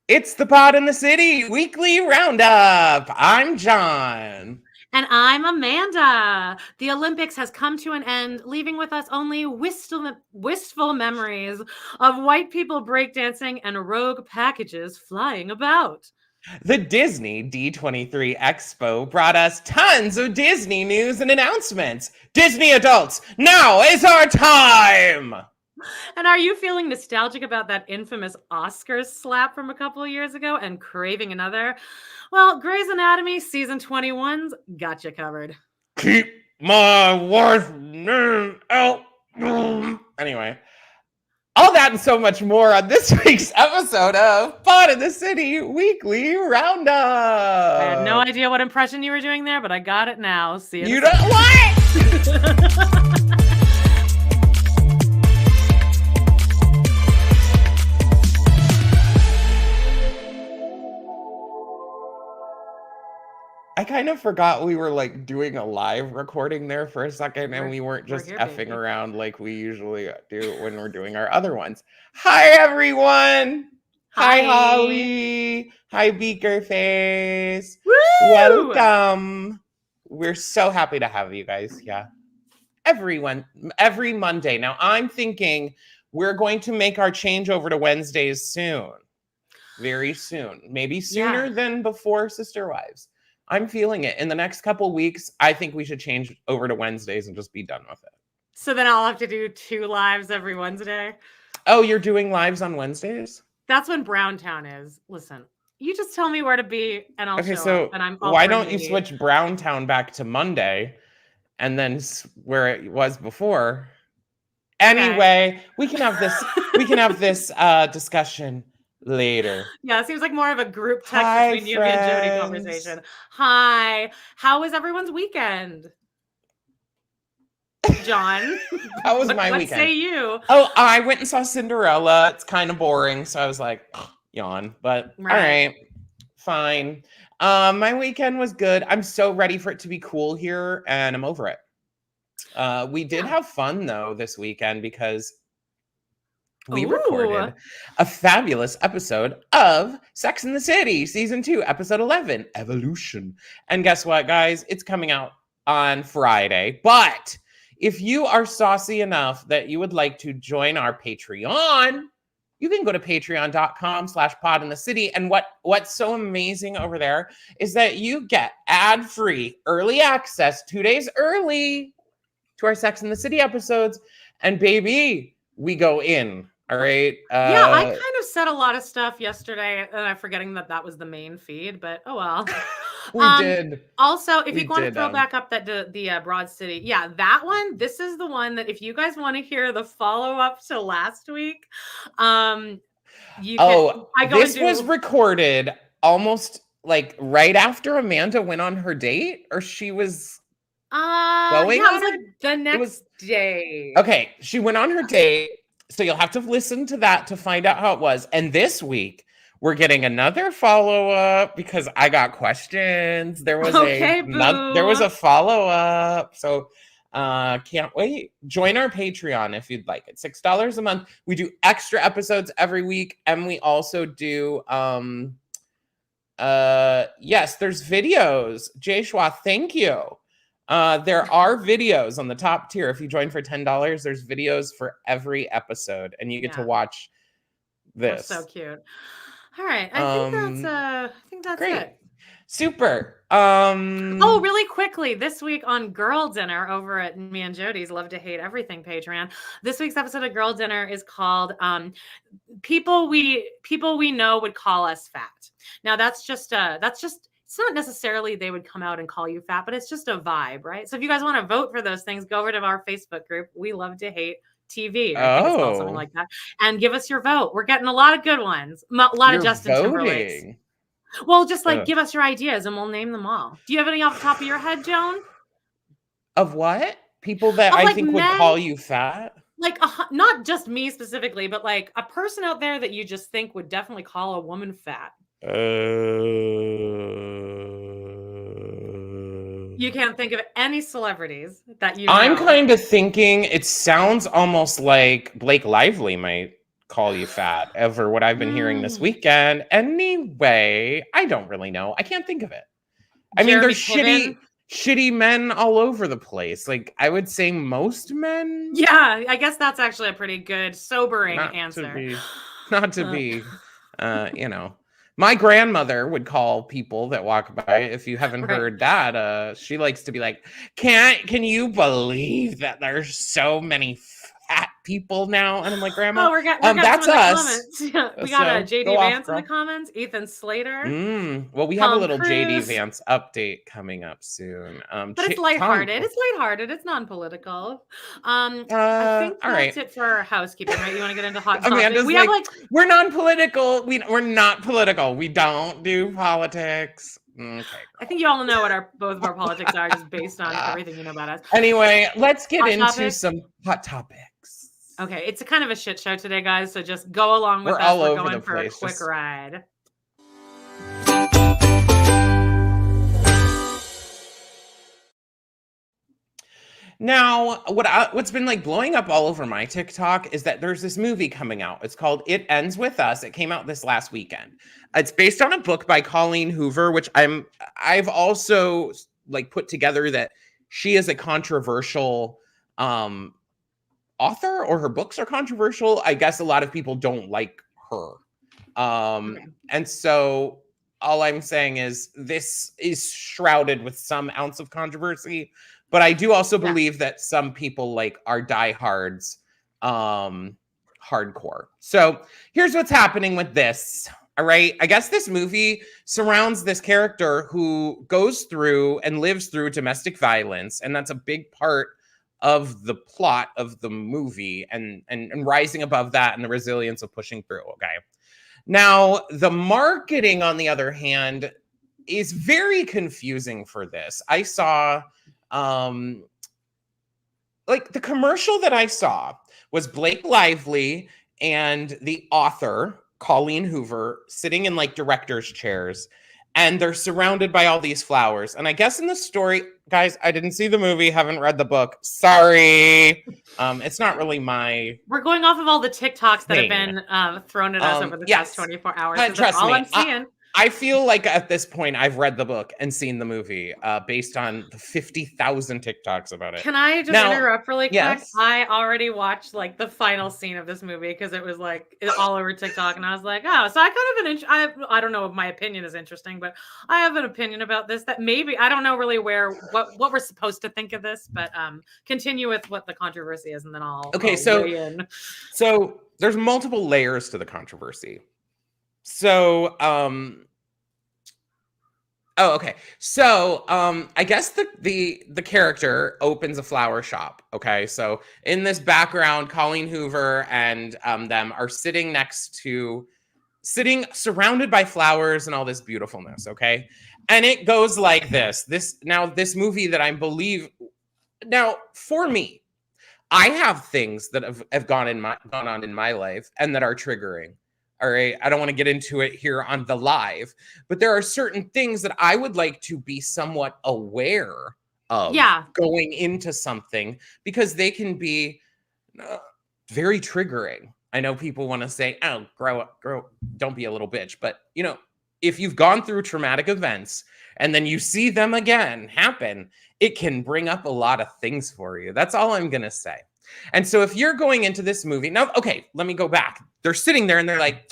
It's the Pod in the City weekly roundup. I'm John. And I'm Amanda. The Olympics has come to an end, leaving with us only wistful memories of white people breakdancing and rogue packages flying about. The Disney D23 Expo brought us tons of Disney news and announcements. Disney adults, now is our time! And are you feeling nostalgic about that infamous Oscars slap from a couple of years ago and craving another? Well, Grey's Anatomy season 21's got you covered. Keep my wife's name out. Anyway, all that and so much more on this week's episode of Pod in the City Weekly Roundup. I had no idea what impression you were doing there, but I got it now. See you. You don't what? I kind of forgot we were like doing a live recording there for a second and we weren't just effing around like we usually do when we're doing our other ones. Hi, everyone. Hi, Holly. Hi, Beaker Face. Woo! Welcome. We're so happy to have you guys. Yeah. Every Monday. Now, I'm thinking we're going to make our change over to Wednesdays soon. Very soon. Maybe sooner than before Sister Wives. I'm feeling it. In the next couple weeks, I think we should change over to Wednesdays and just be done with it. So then I'll have to do 2 lives every Wednesday? Oh, you're doing lives on Wednesdays? That's when Browntown is. Listen, you just tell me where to be and I'll show up. And why don't you switch Browntown back to Monday and then where it was before? Anyway, we can have this discussion later. Yeah, it seems like more of a group text between you and Jody conversation. Hi. How was everyone's weekend? John. How was my weekend? What say you? Oh, I went and saw Cinderella. It's kind of boring, so I was like, yawn. But all right, fine. My weekend was good. I'm so ready for it to be cool here, and I'm over it. We did have fun though this weekend because we recorded a fabulous episode of Sex and the City, Season 2, Episode 11, Evolution. And guess what, guys? It's coming out on Friday. But if you are saucy enough that you would like to join our Patreon, you can go to patreon.com/podinthecity. And what's so amazing over there is that you get ad-free early access 2 days early to our Sex and the City episodes. And baby, we go in. All right. Yeah, I kind of said a lot of stuff yesterday, and I'm forgetting that was the main feed, but oh well. We did. Also, if you want to throw back up the Broad City, that one. This is the one that if you guys want to hear the follow up to last week, you can. This was recorded almost like right after Amanda went on her date, or she was going. Yeah, it was like the next day. Okay, she went on her date. So you'll have to listen to that to find out how it was. And this week, we're getting another follow-up because I got questions. There was a follow-up. So can't wait. Join our Patreon if you'd like it. $6 a month. We do extra episodes every week. And we also do there's videos. Jay Schwa, thank you. There are videos on the top tier. If you join for $10, there's videos for every episode, and you get to watch this. That's so cute. All right, I think that's great. it. Super. Oh, really quickly, this week on Girl Dinner over at me and Jody's Love to Hate Everything Patreon. This week's episode of Girl Dinner is called "People We Know Would Call Us Fat." Now that's just. It's not necessarily they would come out and call you fat, but it's just a vibe, right? So if you guys want to vote for those things, go over to our Facebook group. We Love to Hate TV. I think it's called something like that. And give us your vote. We're getting a lot of good ones. A lot of Justin Timberlake's. Well, just give us your ideas and we'll name them all. Do you have any off the top of your head, Joan? Of what? People that I think would call you fat? Like, not just me specifically, but like a person out there that you just think would definitely call a woman fat. You can't think of any celebrities that you know. I'm kind of thinking it sounds almost like Blake Lively might call you fat over what I've been hearing this weekend. Anyway, I don't really know. I can't think of it. I mean, there's shitty men all over the place. Like, I would say most men. Yeah, I guess that's actually a pretty good, sobering answer. Not to be, you know. My grandmother would call people that walk by. If you haven't heard that, she likes to be like, can you believe that there's so many fat people now? And I'm like, Grandma, that's us. Yeah, we got a JD Vance in the comments, Ethan Slater. Well, we have a little JD Vance update coming up soon. But it's lighthearted. It's lighthearted. It's non-political. I think that's it for housekeeping, right? You want to get into hot topics? We're non-political. We're not political. We don't do politics. Okay. I think you all know what both of our politics are, just based on everything you know about us. Anyway, let's get into some hot topics. Okay, it's a kind of a shit show today, guys. So just go along with us. We're going for a quick ride. Now, what's been like blowing up all over my TikTok is that there's this movie coming out. It's called It Ends With Us. It came out this last weekend. It's based on a book by Colleen Hoover, which I've also like put together that she is a controversial author, or her books are controversial. I guess a lot of people don't like her. And so all I'm saying is this is shrouded with some ounce of controversy. But I do also believe that some people like are diehards, hardcore. So here's what's happening with this. All right. I guess this movie surrounds this character who goes through and lives through domestic violence. And that's a big part of the plot of the movie, and rising above that and the resilience of pushing through. Okay. Now, the marketing, on the other hand, is very confusing for this. I saw... like the commercial that I saw was Blake Lively and the author Colleen Hoover sitting in like director's chairs, and they're surrounded by all these flowers. And I guess in the story, guys, I didn't see the movie, haven't read the book. Sorry. It's not really We're going off of all the TikToks that have been thrown at us over the past 24 hours. Trust me. I'm seeing. I feel like at this point I've read the book and seen the movie based on the 50,000 TikToks about it. Can I just interrupt really quick? Yes. I already watched like the final scene of this movie because it was like all over TikTok, and I was like, oh, so I kind of I don't know if my opinion is interesting, but I have an opinion about this that maybe I don't know really what we're supposed to think of this, but continue with what the controversy is, and then I'll so there's multiple layers to the controversy. So, I guess the character opens a flower shop. Okay. So in this background, Colleen Hoover and them are sitting surrounded by flowers and all this beautifulness. Okay. And it goes like this. This movie that for me, I have things that have gone on in my life and that are triggering. All right. I don't want to get into it here on the live, but there are certain things that I would like to be somewhat aware of going into something, because they can be very triggering. I know people want to say, oh, grow up, don't be a little bitch. But, if you've gone through traumatic events and then you see them again happen, it can bring up a lot of things for you. That's all I'm going to say. And so if you're going into this movie now, okay, let me go back. They're sitting there and they're like,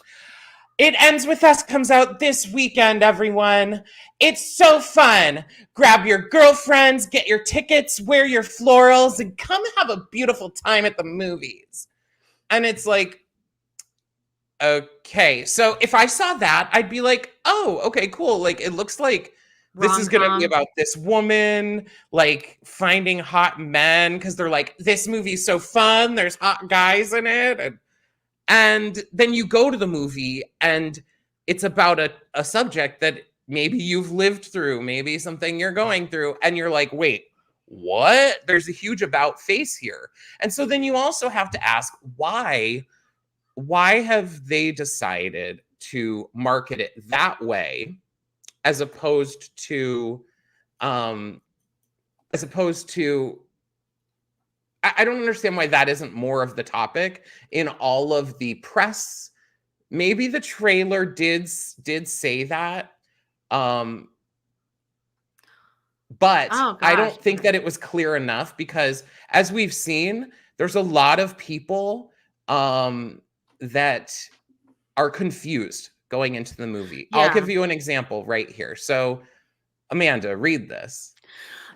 It Ends With Us comes out this weekend, everyone. It's so fun. Grab your girlfriends, get your tickets, wear your florals, and come have a beautiful time at the movies. And it's like, okay. So if I saw that, I'd be like, oh, okay, cool. Like, it looks like this is going to be about this woman, like, finding hot men, because they're like, this movie's so fun. There's hot guys in it. And then you go to the movie, and it's about a subject that maybe you've lived through, maybe something you're going through, and you're like, wait, what? There's a huge about face here. And so then you also have to ask, why have they decided to market it that way? As opposed to, I I don't understand why that isn't more of the topic in all of the press. Maybe the trailer did say that. But I don't think that it was clear enough because as we've seen, there's a lot of people that are confused going into the movie. Yeah. I'll give you an example right here. So, Amanda, read this.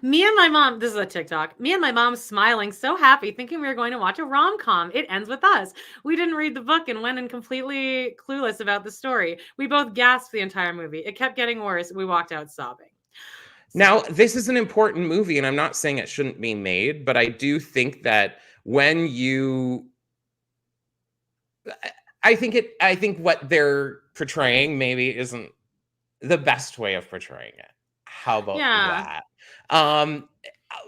Me and my mom, this is a TikTok. Me and my mom smiling, so happy, thinking we were going to watch a rom-com. It ends with us. We didn't read the book and went in completely clueless about the story. We both gasped the entire movie. It kept getting worse. We walked out sobbing. Now, this is an important movie, and I'm not saying it shouldn't be made, but I do think that when you... I think what they're portraying maybe isn't the best way of portraying it. How about that?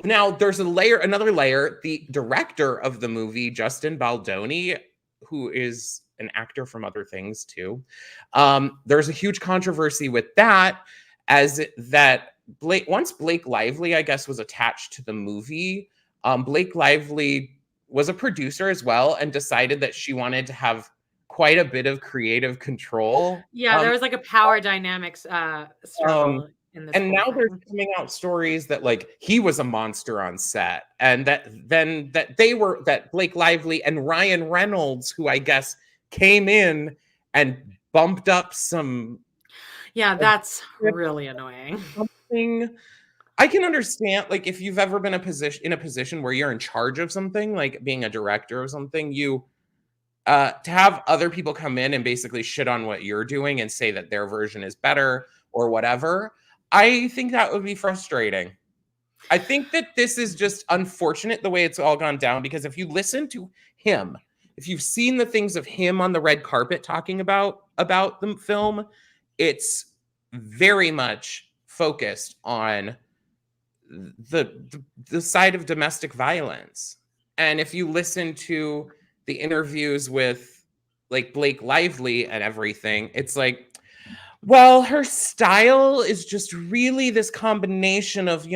Now there's another layer. The director of the movie, Justin Baldoni, who is an actor from other things too. There's a huge controversy with that, once Blake Lively, I guess, was attached to the movie, Blake Lively was a producer as well and decided that she wanted to have quite a bit of creative control. Yeah, there was like a power dynamics struggle. And now there's coming out stories that like he was a monster on set, and that Blake Lively and Ryan Reynolds, who I guess came in and bumped up some. Yeah, that's really annoying. I can understand, like, if you've ever been in a position where you're in charge of something, like being a director of something, you to have other people come in and basically shit on what you're doing and say that their version is better or whatever. I think that would be frustrating. I think that this is just unfortunate the way it's all gone down, because if you listen to him, if you've seen the things of him on the red carpet talking about the film, it's very much focused on the side of domestic violence. And if you listen to the interviews with like Blake Lively and everything, it's like, well, her style is just really this combination of,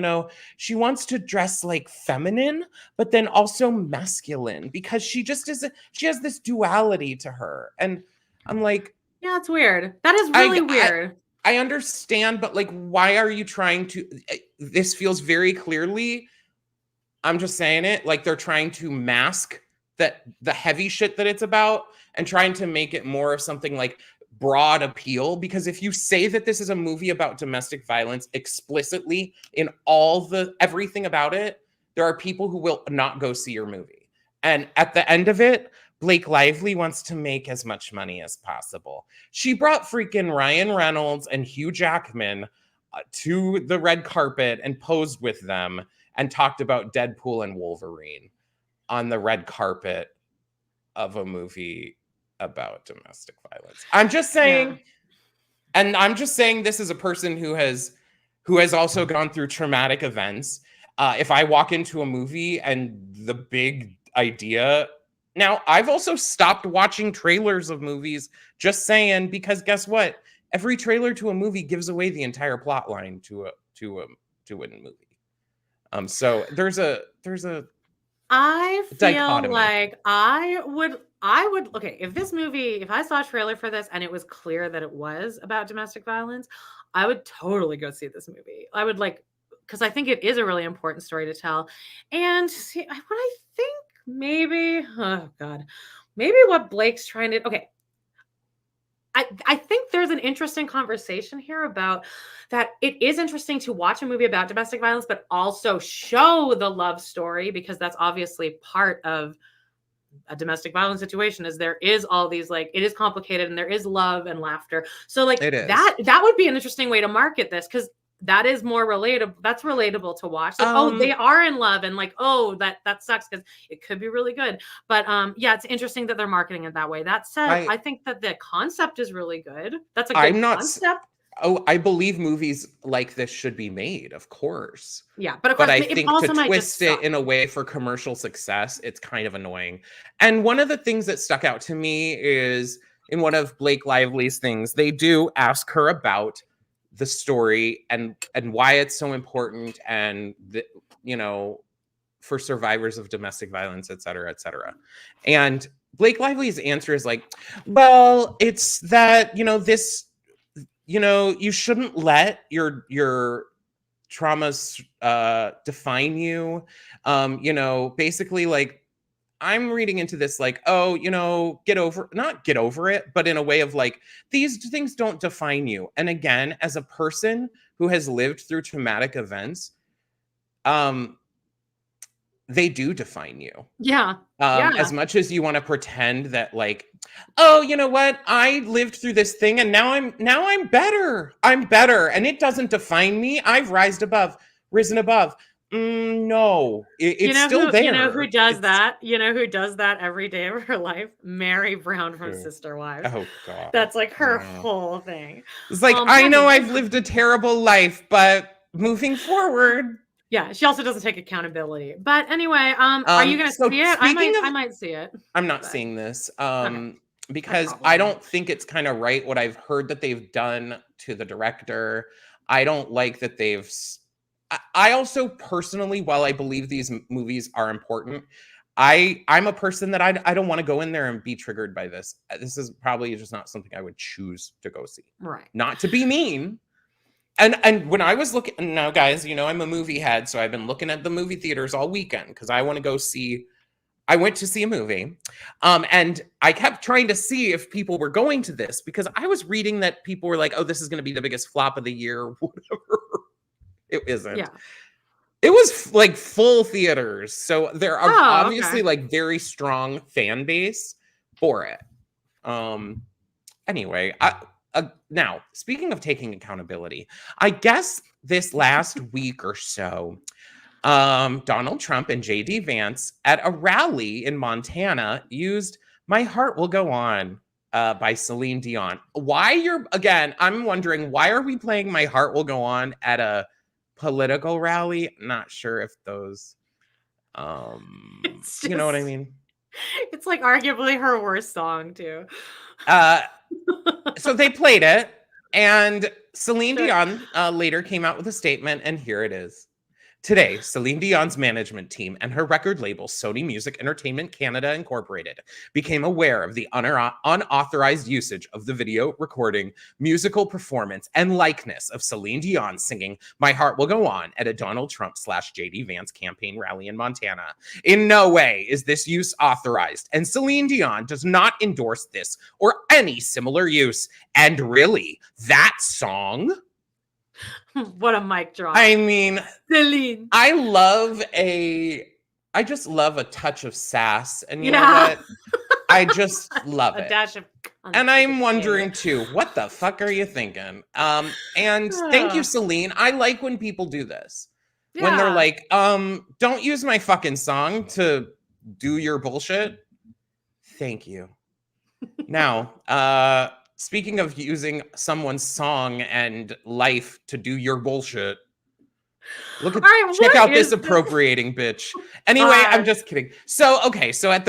she wants to dress like feminine, but then also masculine, because she has this duality to her. And I'm like, yeah, it's weird. That is really weird. I understand, but like, why are you trying to, this feels very clearly, I'm just saying it, like they're trying to mask the heavy shit that it's about and trying to make it more of something like broad appeal. Because if you say that this is a movie about domestic violence explicitly in everything about it, there are people who will not go see your movie. And at the end of it, Blake Lively wants to make as much money as possible. She brought freaking Ryan Reynolds and Hugh Jackman to the red carpet and posed with them and talked about Deadpool and Wolverine on the red carpet of a movie about domestic violence. I'm just saying, and I'm just saying this is a person who has also gone through traumatic events. If I walk into a movie and the big idea, now I've also stopped watching trailers of movies, just saying, because guess what? Every trailer to a movie gives away the entire plot line to a movie. So there's a I feel dichotomy. like I would okay, if I saw a trailer for this and it was clear that it was about domestic violence, I would totally go see this movie. I would because I think it is a really important story to tell. And what I think maybe what Blake's trying to, okay, I think there's an interesting conversation here about that. It is interesting to watch a movie about domestic violence, but also show the love story, because that's obviously part of a domestic violence situation. Is there is all these, like, it is complicated and there is love and laughter. So like that would be an interesting way to market this, because that is more relatable. That's relatable to watch. Like, they are in love, and like, that sucks, because it could be really good. But it's interesting that they're marketing it that way. That said, I think that the concept is really good. That's a good concept. I believe movies like this should be made, of course. Yeah, but of course, I think to twist it in a way for commercial success, it's kind of annoying. And one of the things that stuck out to me is in one of Blake Lively's things, they do ask her about the story and why it's so important, and for survivors of domestic violence, et cetera, et cetera. And Blake Lively's answer is like, well, it's that, this, you shouldn't let your traumas define you. Basically, like, I'm reading into this like, oh, not get over it, but in a way of like, these things don't define you. And again, as a person who has lived through traumatic events, they do define you. Yeah. As much as you want to pretend that like, oh, you know what? I lived through this thing and now I'm better. I'm better. And it doesn't define me. I've risen above. No, it's still there. You know who does that? You know who does that every day of her life? Mary Brown from Sister Wives. Oh God. That's like her whole thing. It's like, I know I've lived a terrible life, but moving forward. Yeah, she also doesn't take accountability. But anyway, are you going to see it? I might see it. I'm not seeing this because I don't think it's kind of right what I've heard that they've done to the director. I don't like that they've... I also personally, while I believe these movies are important, I'm a person that I don't want to go in there and be triggered by this. This is probably just not something I would choose to go see. Right. Not to be mean. And when I was looking, now guys, I'm a movie head, so I've been looking at the movie theaters all weekend because I want to go see. I went to see a movie, and I kept trying to see if people were going to this because I was reading that people were like, "Oh, this is going to be the biggest flop of the year," whatever. It isn't. Yeah. It was like full theaters, so there are obviously like very strong fan base for it. Anyway, now, speaking of taking accountability, I guess this last week or so, Donald Trump and JD Vance at a rally in Montana used My Heart Will Go On by Celine Dion. I'm wondering, why are we playing My Heart Will Go On at a political rally? Not sure if those, you know what I mean? It's like arguably her worst song too. So they played it, and Celine Dion later came out with a statement, and here it is. Today, Celine Dion's management team and her record label, Sony Music Entertainment Canada Incorporated, became aware of the unauthorized usage of the video recording, musical performance, and likeness of Celine Dion singing My Heart Will Go On at a Donald Trump / JD Vance campaign rally in Montana. In no way is this use authorized, and Celine Dion does not endorse this or any similar use. And really, that song... What a mic drop. I mean, Celine. I just love a touch of sass. And you know what? I just love it. A dash of... And I'm wondering too, what the fuck are you thinking? And thank you, Celine. I like when people do this. Yeah. When they're like, don't use my fucking song to do your bullshit. Thank you. Now, speaking of using someone's song and life to do your bullshit, check out this appropriating bitch. Anyway, I'm just kidding. So at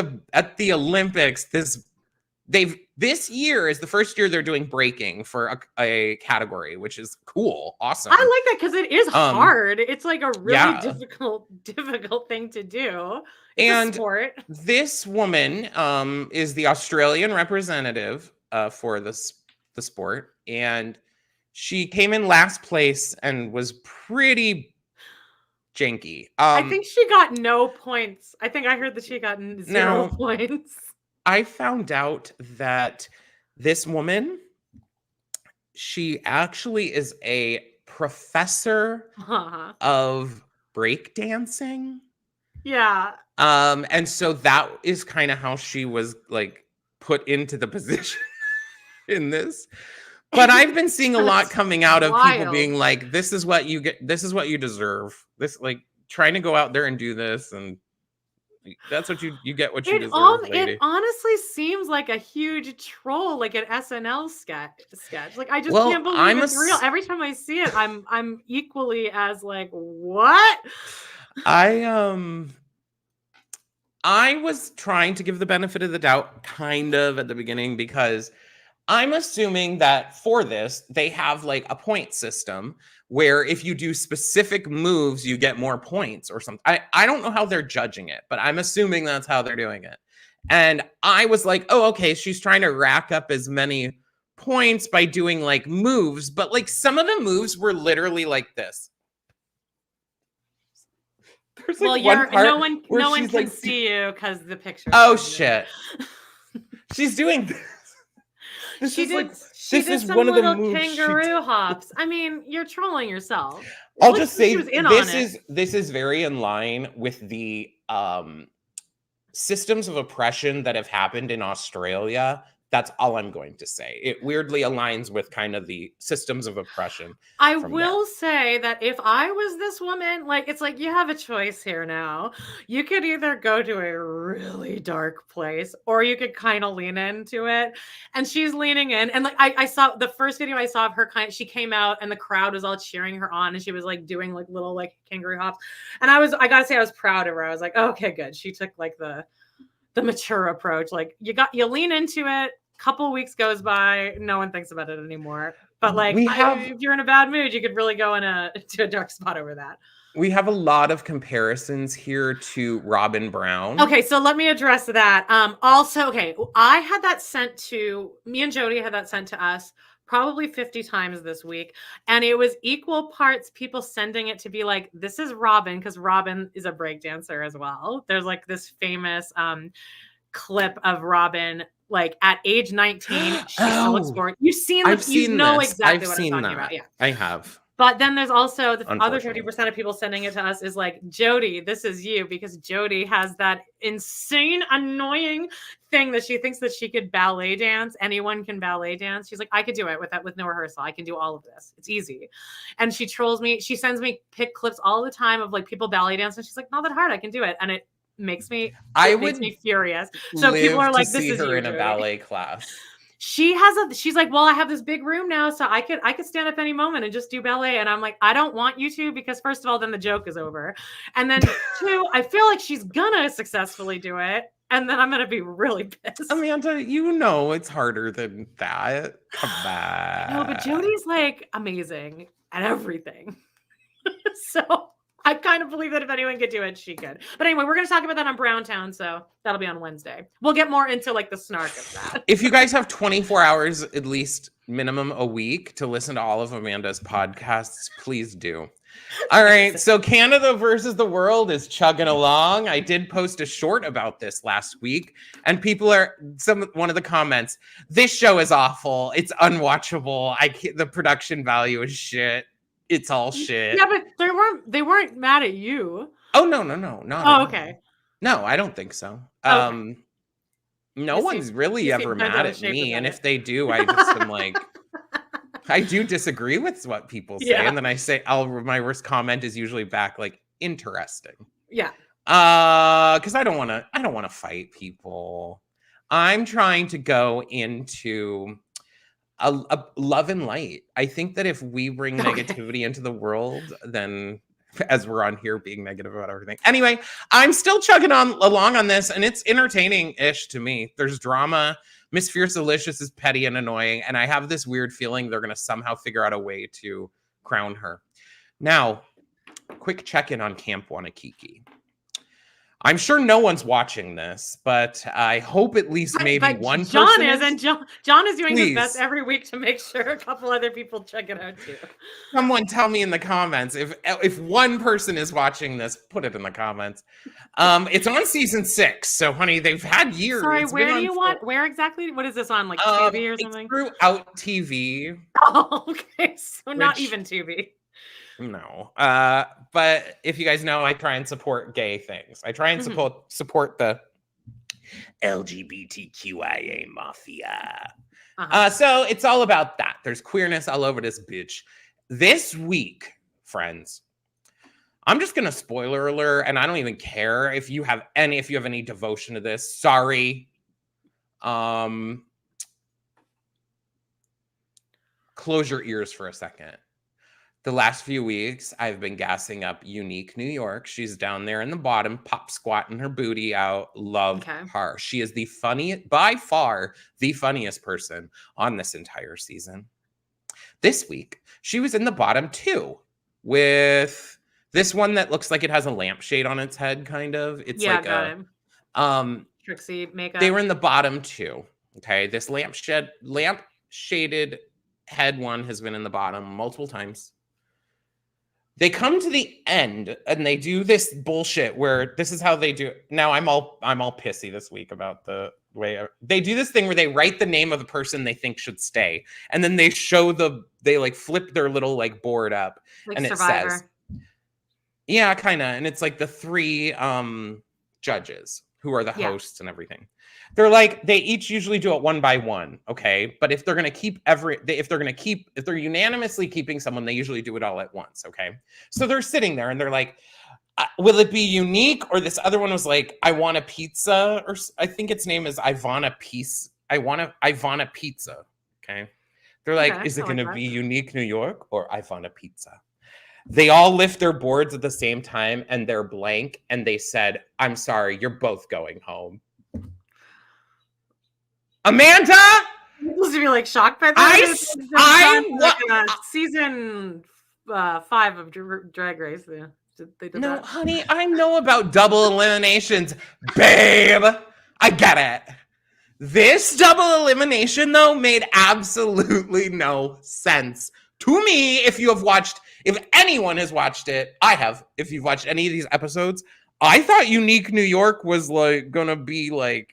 the Olympics, this year is the first year they're doing breaking for a category, which is cool, awesome. I like that because it is hard. It's like a really difficult thing to do. It's a sport. This woman is the Australian representative for the sport, and she came in last place and was pretty janky. I think she got no points. I think I heard that she got 0 points. I found out that this woman, she actually is a professor of breakdancing. Yeah. And so that is kind of how she was like put into the position in this. But I've been seeing a lot coming out of people being like, this is what you get, this is what you deserve. This, like, trying to go out there and do this, and that's what you get what you deserve, lady. It honestly seems like a huge troll, like an SNL sketch. Like, I just can't believe it's real. Every time I see it, I'm equally as like, what? I was trying to give the benefit of the doubt kind of at the beginning, because I'm assuming that for this, they have like a point system where if you do specific moves, you get more points or something. I don't know how they're judging it, but I'm assuming that's how they're doing it. And I was like, oh, okay, she's trying to rack up as many points by doing like moves, but like some of the moves were literally like this. There's like no one can like, see you because the picture. Oh shit! She's doing this. She did some one little of the kangaroo hops. I mean, you're trolling yourself. I'll just say this is very in line with the systems of oppression that have happened in Australia. That's all I'm going to say. It weirdly aligns with kind of the systems of oppression. I will say that if I was this woman, like, it's like you have a choice here now. You could either go to a really dark place or you could kind of lean into it. And she's leaning in. And like I saw the first video I saw of her, she came out and the crowd was all cheering her on and she was like doing like little like kangaroo hops. And I gotta say I was proud of her. I was like, oh, okay, good. She took like the mature approach. Like you lean into it. Couple weeks goes by, no one thinks about it anymore. But like, if you're in a bad mood, you could really go to a dark spot over that. We have a lot of comparisons here to Robin Brown. Okay, so let me address that. Also, okay, I had that sent to me and Jody had that sent to us probably 50 times this week, and it was equal parts people sending it to be like, this is Robin, because Robin is a breakdancer as well. There's like this famous clip of Robin. Like at age 19, she still looks bored. You've seen you know exactly what I'm talking about. Yeah, I have. But then there's also the other 50% of people sending it to us is like, Jody, this is you, because Jody has that insane, annoying thing that she thinks that she could ballet dance. Anyone can ballet dance. She's like, I could do it with no rehearsal. I can do all of this. It's easy. And she trolls me. She sends me pic clips all the time of like people ballet dancing. She's like, not that hard. I can do it. And it makes me furious. So people are like, this is her in a ballet class. She's like, well, I have this big room now, so I could stand up any moment and just do ballet. And I'm like, I don't want you to, because first of all, then the joke is over. And then two, I feel like she's gonna successfully do it. And then I'm gonna be really pissed. Amanda, you know it's harder than that. Come on. No, but Jody's like amazing at everything. So I kind of believe that if anyone could do it, she could. But anyway, we're going to talk about that on Browntown, so that'll be on Wednesday. We'll get more into like the snark of that. If you guys have 24 hours, at least minimum a week, to listen to all of Amanda's podcasts, please do. All right, so Canada versus the world is chugging along. I did post a short about this last week, and people one of the comments, this show is awful. It's unwatchable. The production value is shit. It's all shit. Yeah, but they weren't mad at you. Oh no, not okay. No, I don't think so. Okay. No one's really ever mad at me, and if they do, I just am like, I do disagree with what people say, and then I say, my worst comment is usually back like, interesting. Yeah. Because I don't want to fight people. I'm trying to go into a love and light. I think that if we bring negativity into the world, then as we're on here being negative about everything. Anyway, I'm still chugging along on this, and it's entertaining-ish to me. There's drama. Miss Fierce Delicious is petty and annoying, and I have this weird feeling they're going to somehow figure out a way to crown her. Now, quick check-in on Camp Wanakiki. I'm sure no one's watching this, but I hope at least maybe one John person is. And John is doing his best every week to make sure a couple other people check it out too. Someone tell me in the comments if one person is watching this, put it in the comments. It's on season 6, so honey, they've had years. Sorry, where exactly? What is this on, like Tubi or something? Throughout TV. Oh, okay, so not even Tubi. No, but if you guys know, I try and support gay things. I try and support the LGBTQIA mafia. So it's all about that. There's queerness all over this bitch. This week, friends, I'm just gonna spoiler alert, and I don't even care if you have any devotion to this. Sorry. Close your ears for a second. The last few weeks, I've been gassing up Unique New York. She's down there in the bottom, pop squatting her booty out. Love her. She is by far the funniest person on this entire season. This week, she was in the bottom 2 with this one that looks like it has a lampshade on its head, kind of. It's like Trixie makeup. They were in the bottom 2. Okay, this lamp-shaded head one has been in the bottom multiple times. They come to the end and they do this bullshit where this is how they do it. Now I'm all pissy this week about the way they do this thing where they write the name of the person they think should stay, and then they show they like flip their little like board up, like and Survivor. It says, yeah, kind of, and it's like the 3 judges who are the hosts and everything. They're like, they each usually do it one by one, okay? But if they're unanimously keeping someone, they usually do it all at once, okay? So they're sitting there and they're like, will it be unique? Or this other one was like, I want a pizza, or I think its name is Ivana Pizza, okay? They're like, is it going to be Unique New York or Ivana Pizza? They all lift their boards at the same time and they're blank, and they said, I'm sorry, you're both going home. Amanda? You're supposed to be like shocked by that. Season 5 of Drag Race. They did that. Honey, I know about double eliminations, babe. I get it. This double elimination, though, made absolutely no sense to me. If anyone has watched it, I have. If you've watched any of these episodes, I thought Unique New York was like gonna be like,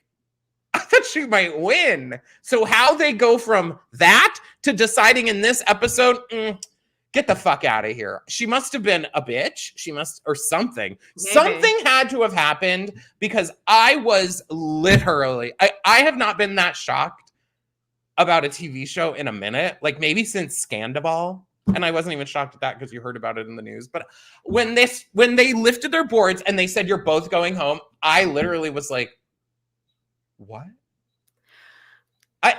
I thought she might win. So how they go from that to deciding in this episode, get the fuck out of here. She must have been a bitch. Or something. Maybe. Something had to have happened, because I was literally, I have not been that shocked about a TV show in a minute. Like maybe since Scandal. And I wasn't even shocked at that because you heard about it in the news. But when they lifted their boards and they said, you're both going home, I literally was like, what?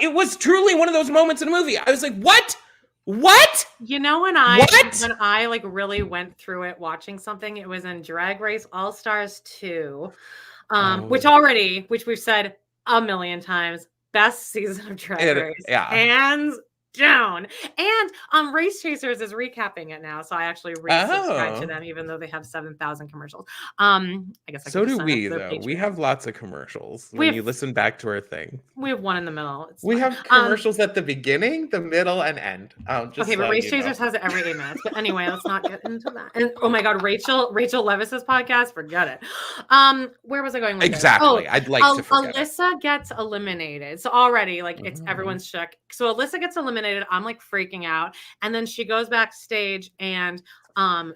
It was truly one of those moments in a movie. I was like, what? You know, when I like really went through it watching something, it was in Drag Race All Stars 2, which we've said a million times, best season of Drag Race. Yeah. Hands down. And Race Chasers is recapping it now, so I actually resubscribe to them, even though they have 7,000 commercials. I guess so do we, though. Patreon. We have lots of commercials when you listen back to our thing. We have one in the middle. We have commercials at the beginning, the middle, and end. But Race Chasers has it every 8 minutes. But anyway, let's not get into that. And oh my God, Rachel Levis's podcast, forget it. Where was I going with exactly? This? I'd like to forget Alyssa gets eliminated. So already, like, it's everyone's shook. So Alyssa gets eliminated. I'm like freaking out, and then she goes backstage and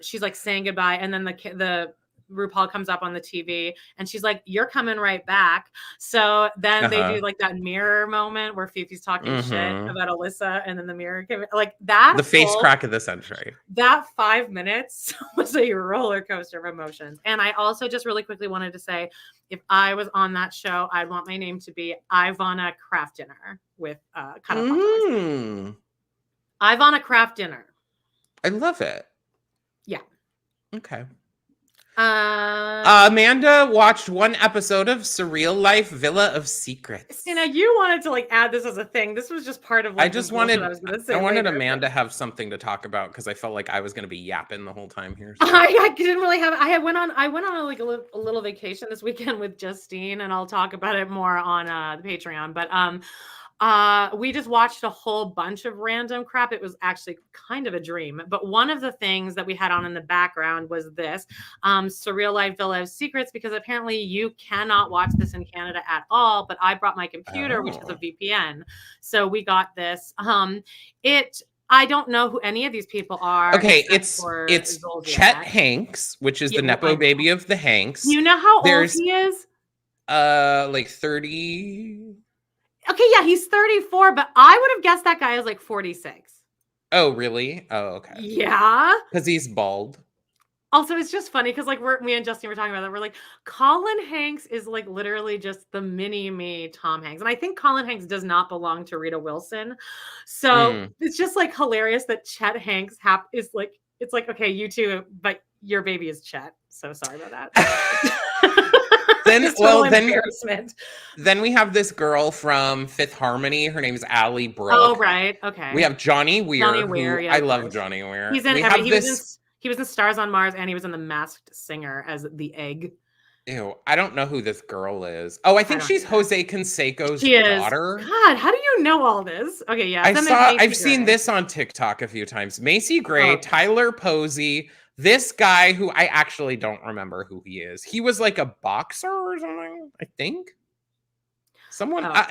she's like saying goodbye, and then the RuPaul comes up on the TV and she's like, you're coming right back. So then they do like that mirror moment where Fifi's talking shit about Alyssa, and then the mirror came, like that. The face crack of the century. That 5 minutes was a roller coaster of emotions. And I also just really quickly wanted to say, if I was on that show, I'd want my name to be Ivana Craft Dinner with cut off on Ivana Craft Dinner. I love it. Yeah. Okay. Amanda watched one episode of Surreal Life Villa of Secrets. You know, you wanted to like add this as a thing. This was just part of like, I wanted Amanda to have something to talk about, because I felt like I was going to be yapping the whole time here. So. I didn't really have. I went on a little vacation this weekend with Justine, and I'll talk about it more on the Patreon. But we just watched a whole bunch of random crap. It was actually kind of a dream. But one of the things that we had on in the background was this Surreal Life Villa of Secrets, because apparently you cannot watch this in Canada at all. But I brought my computer, which is a VPN. So we got this. I don't know who any of these people are. Okay, it's Chet Hanks, which is the Nepo baby of the Hanks. You know how old he is? Like 30. Okay, yeah, he's 34, but I would have guessed that guy is like 46. Oh, really? Oh, okay. Yeah. Because he's bald. Also, it's just funny because like me and Justin were talking about that. We're like, Colin Hanks is like literally just the mini-me Tom Hanks. And I think Colin Hanks does not belong to Rita Wilson. So it's just like hilarious that Chet Hanks is like, it's like, okay, you too, but your baby is Chet. So sorry about that. Embarrassment. Then we have this girl from Fifth Harmony. Her name is Allie Brooke. Oh, right. Okay. We have Johnny Weir. Yeah, I love Johnny Weir. He's in he was in Stars on Mars, and he was in The Masked Singer as the egg. Ew, I don't know who this girl is. Oh, I think she's Jose Canseco's daughter. God, how do you know all this? Okay, yeah. I've seen this on TikTok a few times. Macy Gray, Tyler Posey, this guy who I actually don't remember who he is. He was like a boxer or something, I think.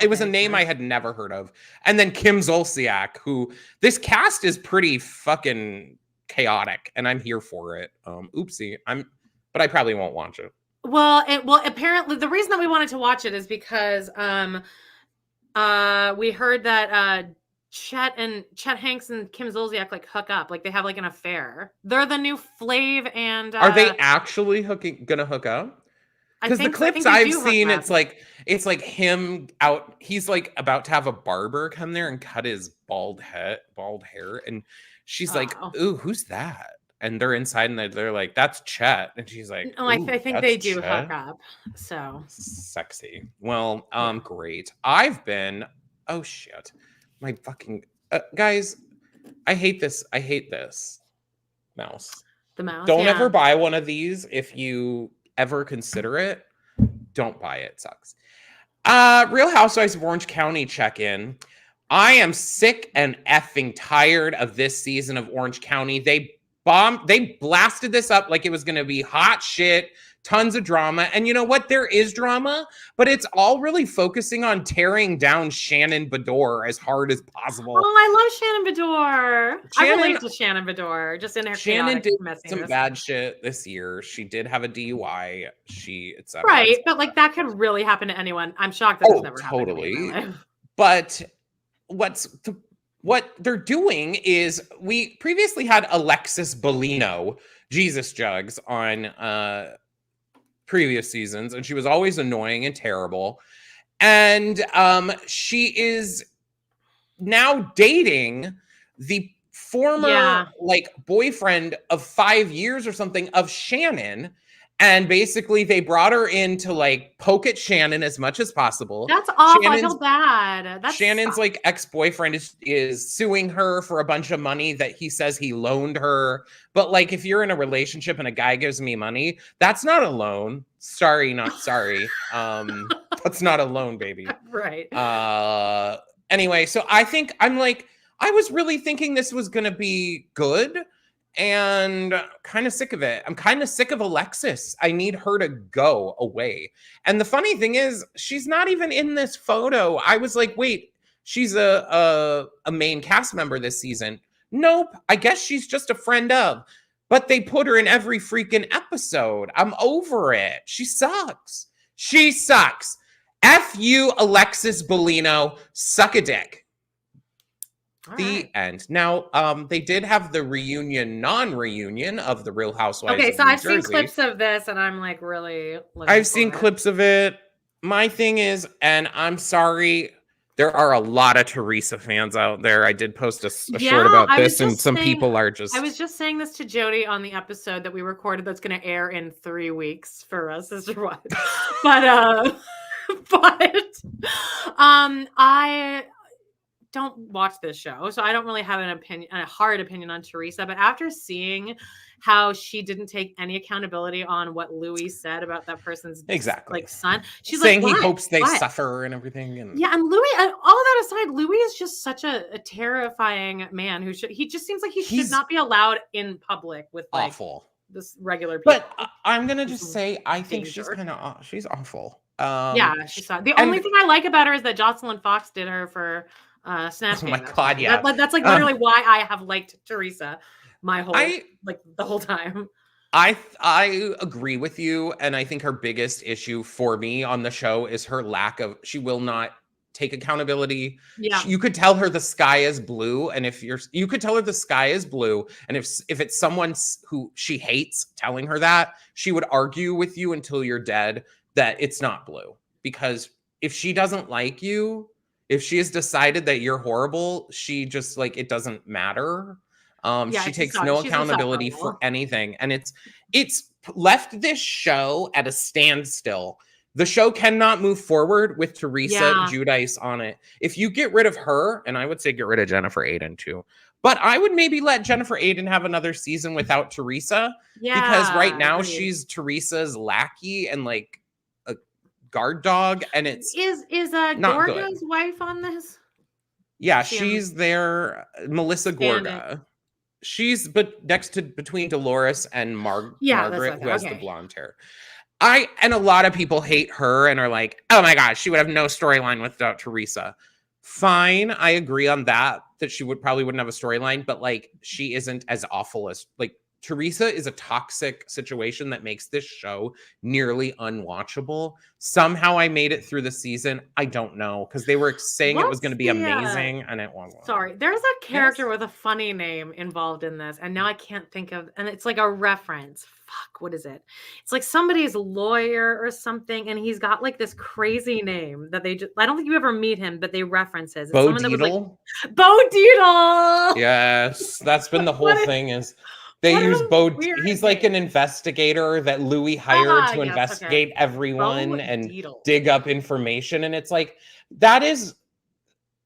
It was a name I had never heard of. And then Kim Zolciak, who this cast is pretty fucking chaotic, and I'm here for it. Oopsie. But I probably won't watch it. Well, apparently the reason that we wanted to watch it is because we heard that Chet Hanks and Kim Zolciak like hook up, like they have like an affair. They're the new Flav and are they actually gonna hook up? Because the clips I've seen, it's like him out. He's like about to have a barber come there and cut his bald hair, and she's like, "Ooh, who's that?" And they're inside, and they're like, "That's Chet," and she's like, "Oh, I think they do hook up." So sexy. Well, great. I've been. Oh shit, my fucking guys. I hate this. Mouse. The mouse. Don't ever buy one of these if you ever consider it. Don't buy it. It sucks. Real Housewives of Orange County check-in. I am sick and effing tired of this season of Orange County. They blasted this up like it was going to be hot shit, tons of drama. And you know what? There is drama, but it's all really focusing on tearing down Shannon Beador as hard as possible. Oh, I love Shannon Beador. I relate to Shannon Beador. Just in her Shannon did some bad shit this year. She did have a DUI. Etc. Right, but like that could really happen to anyone. I'm shocked that it's never happened to me in my life. But what they're doing is, we previously had Alexis Bellino, Jesus Jugs, on previous seasons, and she was always annoying and terrible. And she is now dating the former boyfriend of 5 years or something of Shannon. And basically they brought her in to like poke at Shannon as much as possible. That's awful. I feel bad. Shannon's like ex-boyfriend is suing her for a bunch of money that he says he loaned her. But like, if you're in a relationship and a guy gives me money, that's not a loan. Sorry, not sorry. That's not a loan, baby. Right. Anyway, so I was really thinking this was going to be good. And kind of sick of it. I'm kind of sick of Alexis. I need her to go away. And the funny thing is, she's not even in this photo. I was like, wait, she's a main cast member this season. Nope. I guess she's just a friend of. But they put her in every freaking episode. I'm over it. She sucks. F you, Alexis Bellino. Suck a dick. End. Now, they did have the non-reunion of the Real Housewives. Okay, so I've seen clips of this, and I'm like really. I've seen clips of it. My thing is, and I'm sorry, there are a lot of Teresa fans out there. I did post a short about this, and some people are just. I was just saying this to Jody on the episode that we recorded that's going to air in 3 weeks for us as your wife, but I don't watch this show, so I don't really have a hard opinion on Teresa. But after seeing how she didn't take any accountability on what Louis said about that person's son, she's saying he hopes they suffer and everything. And yeah, and Louis, all of that aside, Louis is just such a terrifying man he just seems like he should not be allowed in public with this regular people. But I'm gonna just say, I think she's awful. Yeah, she's the only thing I like about her is that Jocelyn Fox did her for Snatch Game. Oh my god, yeah. That's like literally why I have liked Teresa the whole time. I agree with you, and I think her biggest issue for me on the show is her she will not take accountability. Yeah. You could tell her the sky is blue, and you could tell her the sky is blue, and if it's someone who she hates telling her that, she would argue with you until you're dead that it's not blue. Because if she doesn't like you, if she has decided that you're horrible, she just it doesn't matter. She takes no accountability for anything. And it's left this show at a standstill The show cannot move forward with Teresa Yeah. Giudice on it. If you get rid of her, and I would say get rid of Jennifer Aiden too, but I would maybe let Jennifer Aiden have another season without Teresa, because right now agreed. she's Teresa's lackey and like a guard dog, and it's Is not Gorga's good. wife on this? Yeah, She she's there, Melissa Gorga. She's between Dolores and Margaret, who has the blonde hair. And a lot of people hate her and are like, oh my gosh, she would have no storyline without Teresa. Fine, I agree on that she probably wouldn't have a storyline, but like she isn't as awful as like Teresa is a toxic situation that makes this show nearly unwatchable. Somehow I made it through the season. I don't know, because they were saying it was going to be amazing, and it wasn't. Sorry, there's a character with a funny name involved in this, and now I can't think of, and it's like a reference. Fuck, what is it? It's like somebody's lawyer or something, and he's got like this crazy name that I don't think you ever meet him, but they reference his. Bo Dietl? Bo Dietl! Yes, that's been the whole thing is... They use he's like an investigator that Louis hired to investigate everyone and dig up information. And it's like, that is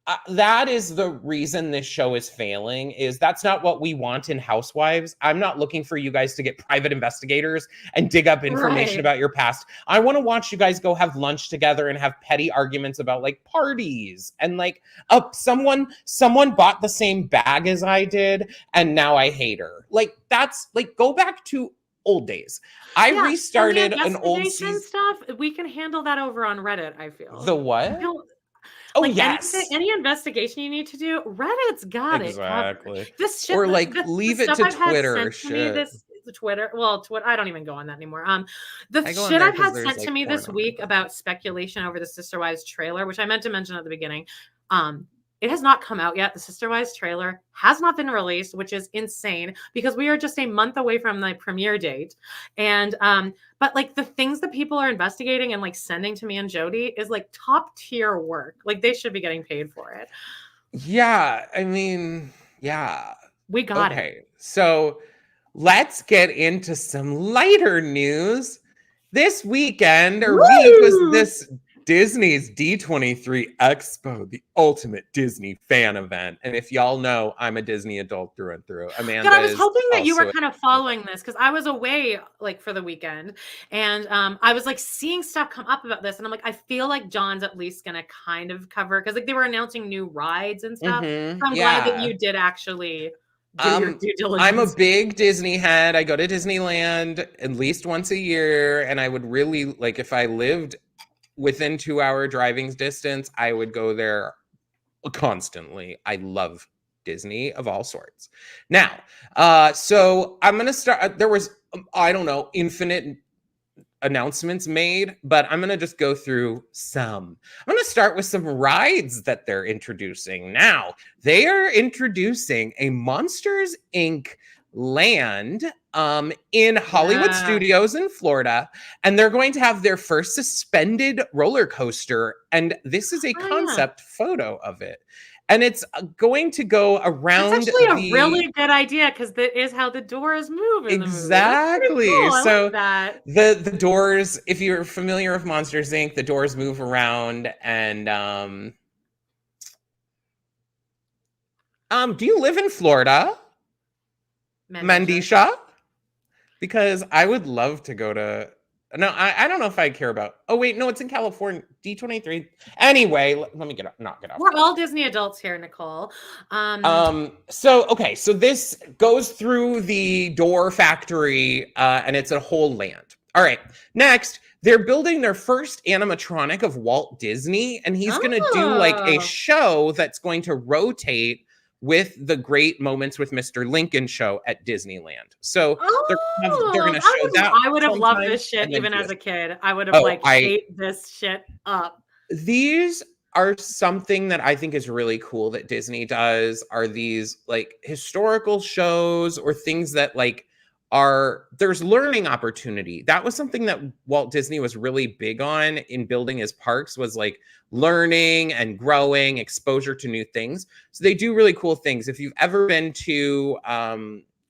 the reason this show is failing, is that's not what we want in Housewives. I'm not looking for you guys to get private investigators and dig up information about your past. I want to watch you guys go have lunch together and have petty arguments about like parties and like someone bought the same bag as I did and now I hate her. Like, that's like, go back to old days. I restarted an old season stuff. We can handle that over on Reddit, I feel. The what? Oh, like yes. Any investigation you need to do, Reddit's got it. Exactly. This shit, or like leave it to Twitter. Twitter. Well, Twitter. I don't even go on that anymore. The shit I've had sent to me this week about speculation over the Sister Wives trailer, which I meant to mention at the beginning. It has not come out yet. The Sister Wives trailer has not been released, which is insane because we are just a month away from the premiere date. And but like the things that people are investigating and like sending to me and Jody is like top tier work. Like they should be getting paid for it. Yeah, I mean, yeah. We got it. So let's get into some lighter news. This weekend or week was this Disney's D23 Expo, the ultimate Disney fan event. And if y'all know, I'm a Disney adult through and through. Amanda, I was hoping that you were kind of following this because I was away like for the weekend, and I was like seeing stuff come up about this, and I'm like, I feel like John's at least gonna kind of cover because like they were announcing new rides and stuff. So I'm glad that you did actually do your due diligence. I'm a big Disney head. I go to Disneyland at least once a year, and I would really like if I lived within 2-hour driving distance, I would go there constantly. I love Disney of all sorts. Now, so I'm going to start. There was, I don't know, infinite announcements made, but I'm going to just go through some. I'm going to start with some rides that they're introducing. Now, they are introducing a Monsters, Inc. land in Hollywood Studios in Florida, and they're going to have their first suspended roller coaster, and this is a concept photo of it, and it's going to go around. It's actually a really good idea because that is how the doors move in exactly the movie. Cool. So like the doors, if you're familiar with Monsters Inc., the doors move around, and do you live in Florida, Mandisha? Because I would love to go to... No, I don't know if I care about... Oh, wait, no, it's in California. D23. Anyway, let me knock it off. We're all Disney adults here, Nicole. So this goes through the door factory, and it's a whole land. All right, next, they're building their first animatronic of Walt Disney, and he's going to do like a show that's going to rotate with the Great Moments with Mr. Lincoln show at Disneyland. So they're going to show that. I would have loved this shit even as a kid. I would have ate this shit up. These are something that I think is really cool that Disney does, are these like historical shows or things that like there's learning opportunity. That was something that Walt Disney was really big on in building his parks, was like learning and growing, exposure to new things. So they do really cool things. If you've ever been to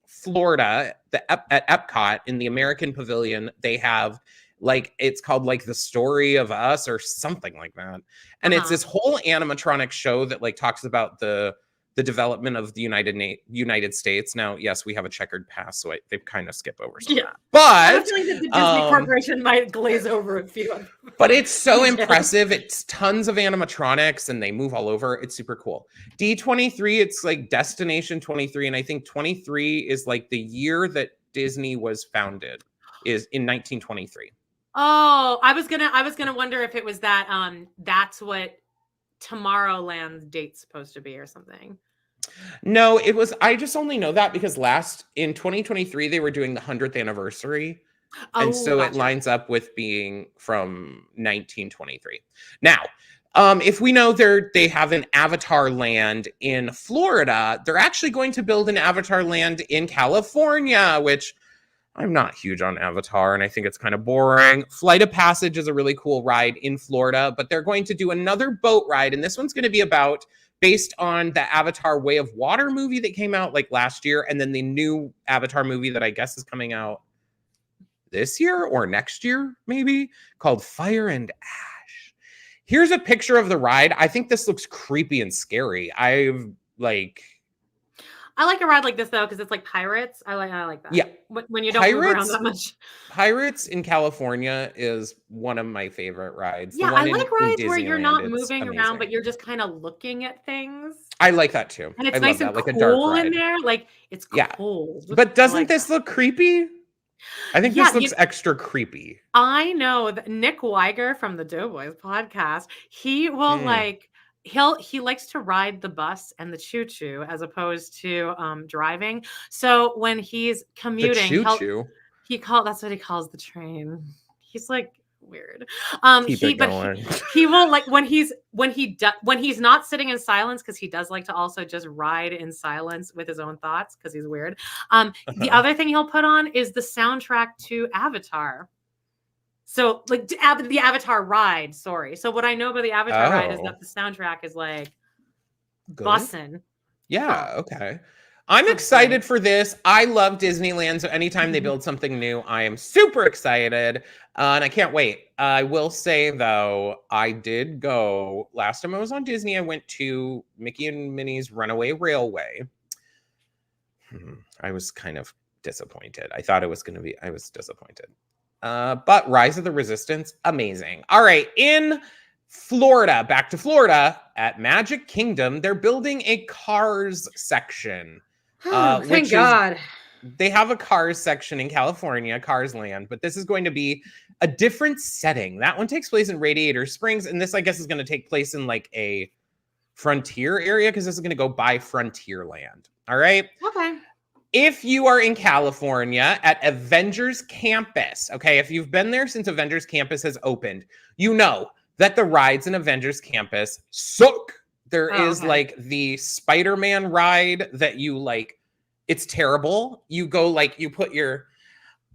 Florida, at Epcot in the American Pavilion, they have like it's called like The Story of Us or something like that. And it's this whole animatronic show that like talks about the development of the United States. Now, yes, we have a checkered past, so they've kind of skipped over some of that. But I have a feeling that the Disney Corporation might glaze over a few of them. But it's so impressive. It's tons of animatronics and they move all over. It's super cool. D23, it's like Destination 23. And I think 23 is like the year that Disney was founded, is in 1923. Oh, I was gonna wonder if it was that that's what Tomorrowland's date's supposed to be or something. No, it was, I just only know that because in 2023 they were doing the 100th anniversary. And so it lines up with being from 1923. Now, if we know they have an Avatar land in Florida, they're actually going to build an Avatar land in California, which I'm not huge on Avatar, and I think it's kind of boring. Flight of Passage is a really cool ride in Florida, but they're going to do another boat ride, and this one's going to be based on the Avatar Way of Water movie that came out like last year, and then the new Avatar movie that I guess is coming out this year or next year, maybe, called Fire and Ash. Here's a picture of the ride. I think this looks creepy and scary. I like a ride like this though, because it's like pirates. I like that. Yeah. When you don't move around that much. Pirates in California is one of my favorite rides. Yeah, I like rides where you're not moving around, but you're just kind of looking at things. I like that too. And it's nice and cool in there. Like it's cold. But doesn't this look creepy? I think this looks extra creepy. I know that Nick Weiger from the Doughboys podcast, he will he likes to ride the bus and the choo-choo as opposed to driving. So when he's commuting, that's what he calls the train. He's like weird. He will like when he's not sitting in silence, because he does like to also just ride in silence with his own thoughts because he's weird. The other thing he'll put on is the soundtrack to Avatar. So like the Avatar ride, sorry. So what I know about the Avatar ride is that the soundtrack is like bussin'. Yeah, okay. I'm excited for this. I love Disneyland, so anytime they build something new, I am super excited, and I can't wait. I will say, though, I did go, last time I was on Disney, I went to Mickey and Minnie's Runaway Railway. I was kind of disappointed. I was disappointed. But Rise of the Resistance, amazing. All right, in Florida, back to Florida, at Magic Kingdom, they're building a Cars section. Thank God. They have a Cars section in California, Cars Land, but this is going to be a different setting. That one takes place in Radiator Springs, and this, I guess, is going to take place in like a frontier area because this is going to go by Frontierland. All right? Okay. If you are in California at Avengers Campus, okay, if you've been there since Avengers Campus has opened, you know that the rides in Avengers Campus suck. There is like the Spider-Man ride that you like, it's terrible. You go like, you put your,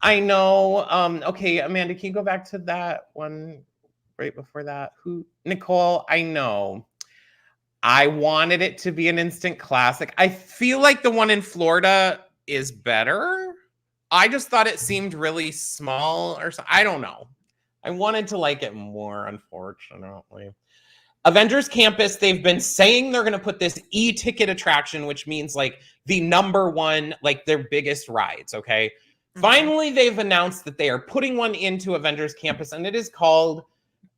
I know, okay, Amanda, can you go back to that one right before that? Nicole, I know. I wanted it to be an instant classic. I feel like the one in Florida is better. I just thought it seemed really small or something. I don't know. I wanted to like it more, unfortunately. Avengers Campus, they've been saying they're going to put this e-ticket attraction, which means like the number one, like their biggest rides, okay? Mm-hmm. Finally, they've announced that they are putting one into Avengers Campus, and it is called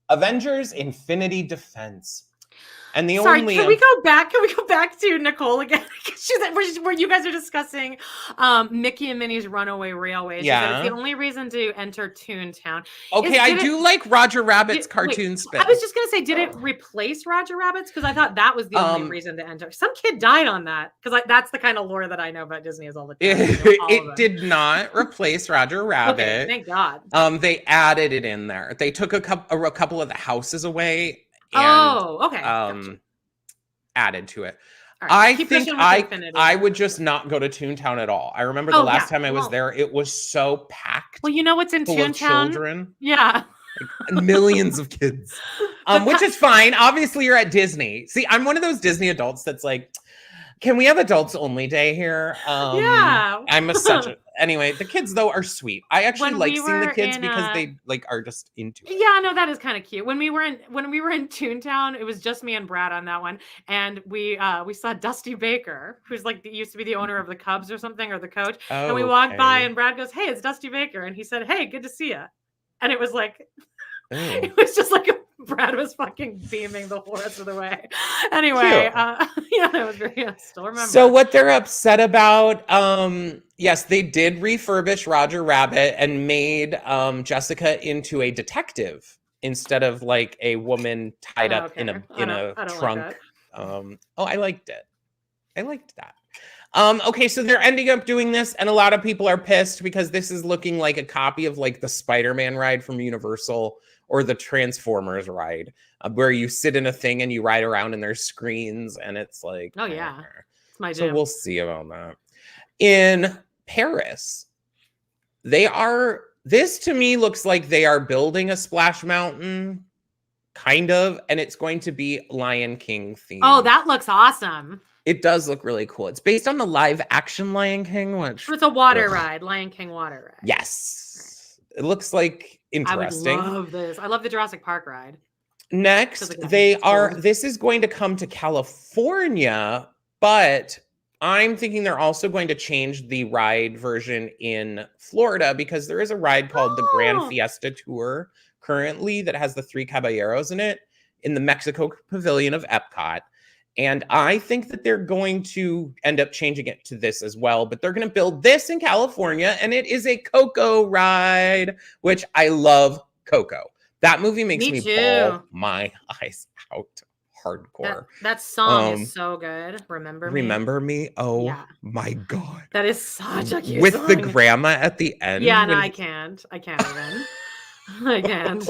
Avengers Infinity Defense. And the only can we go back to Nicole again? Where you guys are discussing Mickey and Minnie's Runaway Railway. It's the only reason to enter Toontown. Okay, I do like Roger Rabbit's cartoon spin. I was just gonna say, did it replace Roger Rabbit's? Because I thought that was the only reason to enter. Some kid died on that, because that's the kind of lore that I know about Disney is all the time. It did not replace Roger Rabbit. Okay, thank God. They added it in there. They took a couple of the houses away. And, gotcha. Added to it. Right, I think I would just not go to Toontown at all. I remember the last time I was there, it was so packed. Well, you know what's in Toontown? Children. Yeah. Like, millions of kids. Which is fine. Obviously, you're at Disney. See, I'm one of those Disney adults that's like, Can we have adults only day here? Yeah. Anyway, the kids though are sweet. I actually When like we seeing the were kids in, because they like are just into it. Yeah, no, that is kind of cute. When we were in Toontown, it was just me and Brad on that one, and we saw Dusty Baker, who's like used to be the owner of the Cubs or something, or the coach. And we walked by, and Brad goes, "Hey, it's Dusty Baker," and he said, "Hey, good to see you." And it was like, it was just like Brad was fucking beaming the whole rest of the way. Anyway, yeah, it was very. I still remember. So what they're upset about? Yes, they did refurbish Roger Rabbit and made Jessica into a detective instead of like a woman tied up in a trunk. Like I liked it. I liked that. Okay, so they're ending up doing this, and a lot of people are pissed because this is looking like a copy of like the Spider-Man ride from Universal or the Transformers ride, where you sit in a thing and you ride around and there's screens, and it's like, oh yeah, it's my jam. So we'll see about that. In Paris, this to me looks like they are building a Splash Mountain, kind of, and it's going to be Lion King themed. Oh, that looks awesome. It does look really cool. It's based on the live action Lion King, which it's a water ride, Lion King water ride. Yes. Right. It looks like interesting. I would love this. I love the Jurassic Park ride. Next, this is going to come to California, but I'm thinking they're also going to change the ride version in Florida because there is a ride called the Grand Fiesta Tour currently that has the 3 Caballeros in it in the Mexico Pavilion of Epcot. And I think that they're going to end up changing it to this as well, but they're going to build this in California, and it is a Coco ride, which I love Coco. That movie makes me bawl my eyes out hardcore. That song is so good. Remember Me? Oh yeah. My God. That is such a cute with song. The grandma at the end. Yeah, no, I can't even. I can't.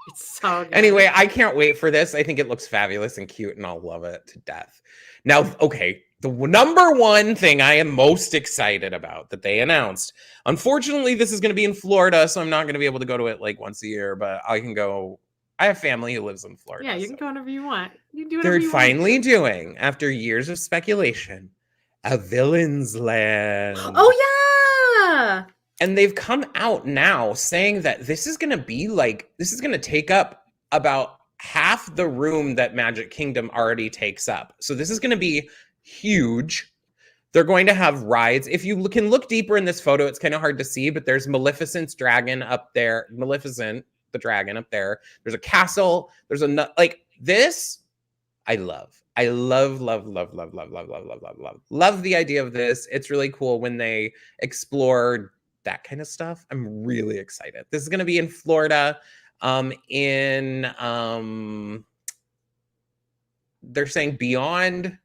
It's so good. Anyway, I can't wait for this. I think it looks fabulous and cute, and I'll love it to death. Now, okay, the number one thing I am most excited about that they announced. Unfortunately, this is going to be in Florida, so I'm not going to be able to go to it like once a year, but I can go. I have family who lives in Florida. Yeah, you can go whenever you want. You can do whatever you want. They're finally doing, after years of speculation, a Villain's Land. Oh, yeah! And they've come out now saying that this is going to take up about half the room that Magic Kingdom already takes up. So this is going to be huge. They're going to have rides. If you can look deeper in this photo, it's kind of hard to see, but there's Maleficent's dragon up there. Maleficent, the dragon up there. There's a castle. There's this. I love. I love the idea of this. It's really cool when they explore that kind of stuff. I'm really excited. This is going to be in Florida. They're saying beyond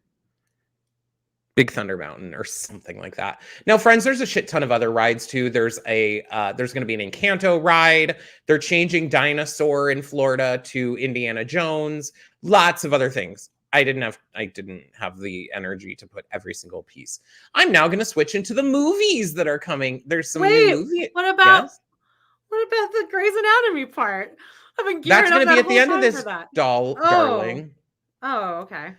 Big Thunder Mountain or something like that. Now, friends, there's a shit ton of other rides too. There's going to be an Encanto ride. They're changing Dinosaur in Florida to Indiana Jones. Lots of other things. I didn't have the energy to put every single piece. I'm now going to switch into the movies that are coming. There's some new movies. What about the Grey's Anatomy part? I've been gearing That's going to be at the end of this, darling. Oh, okay.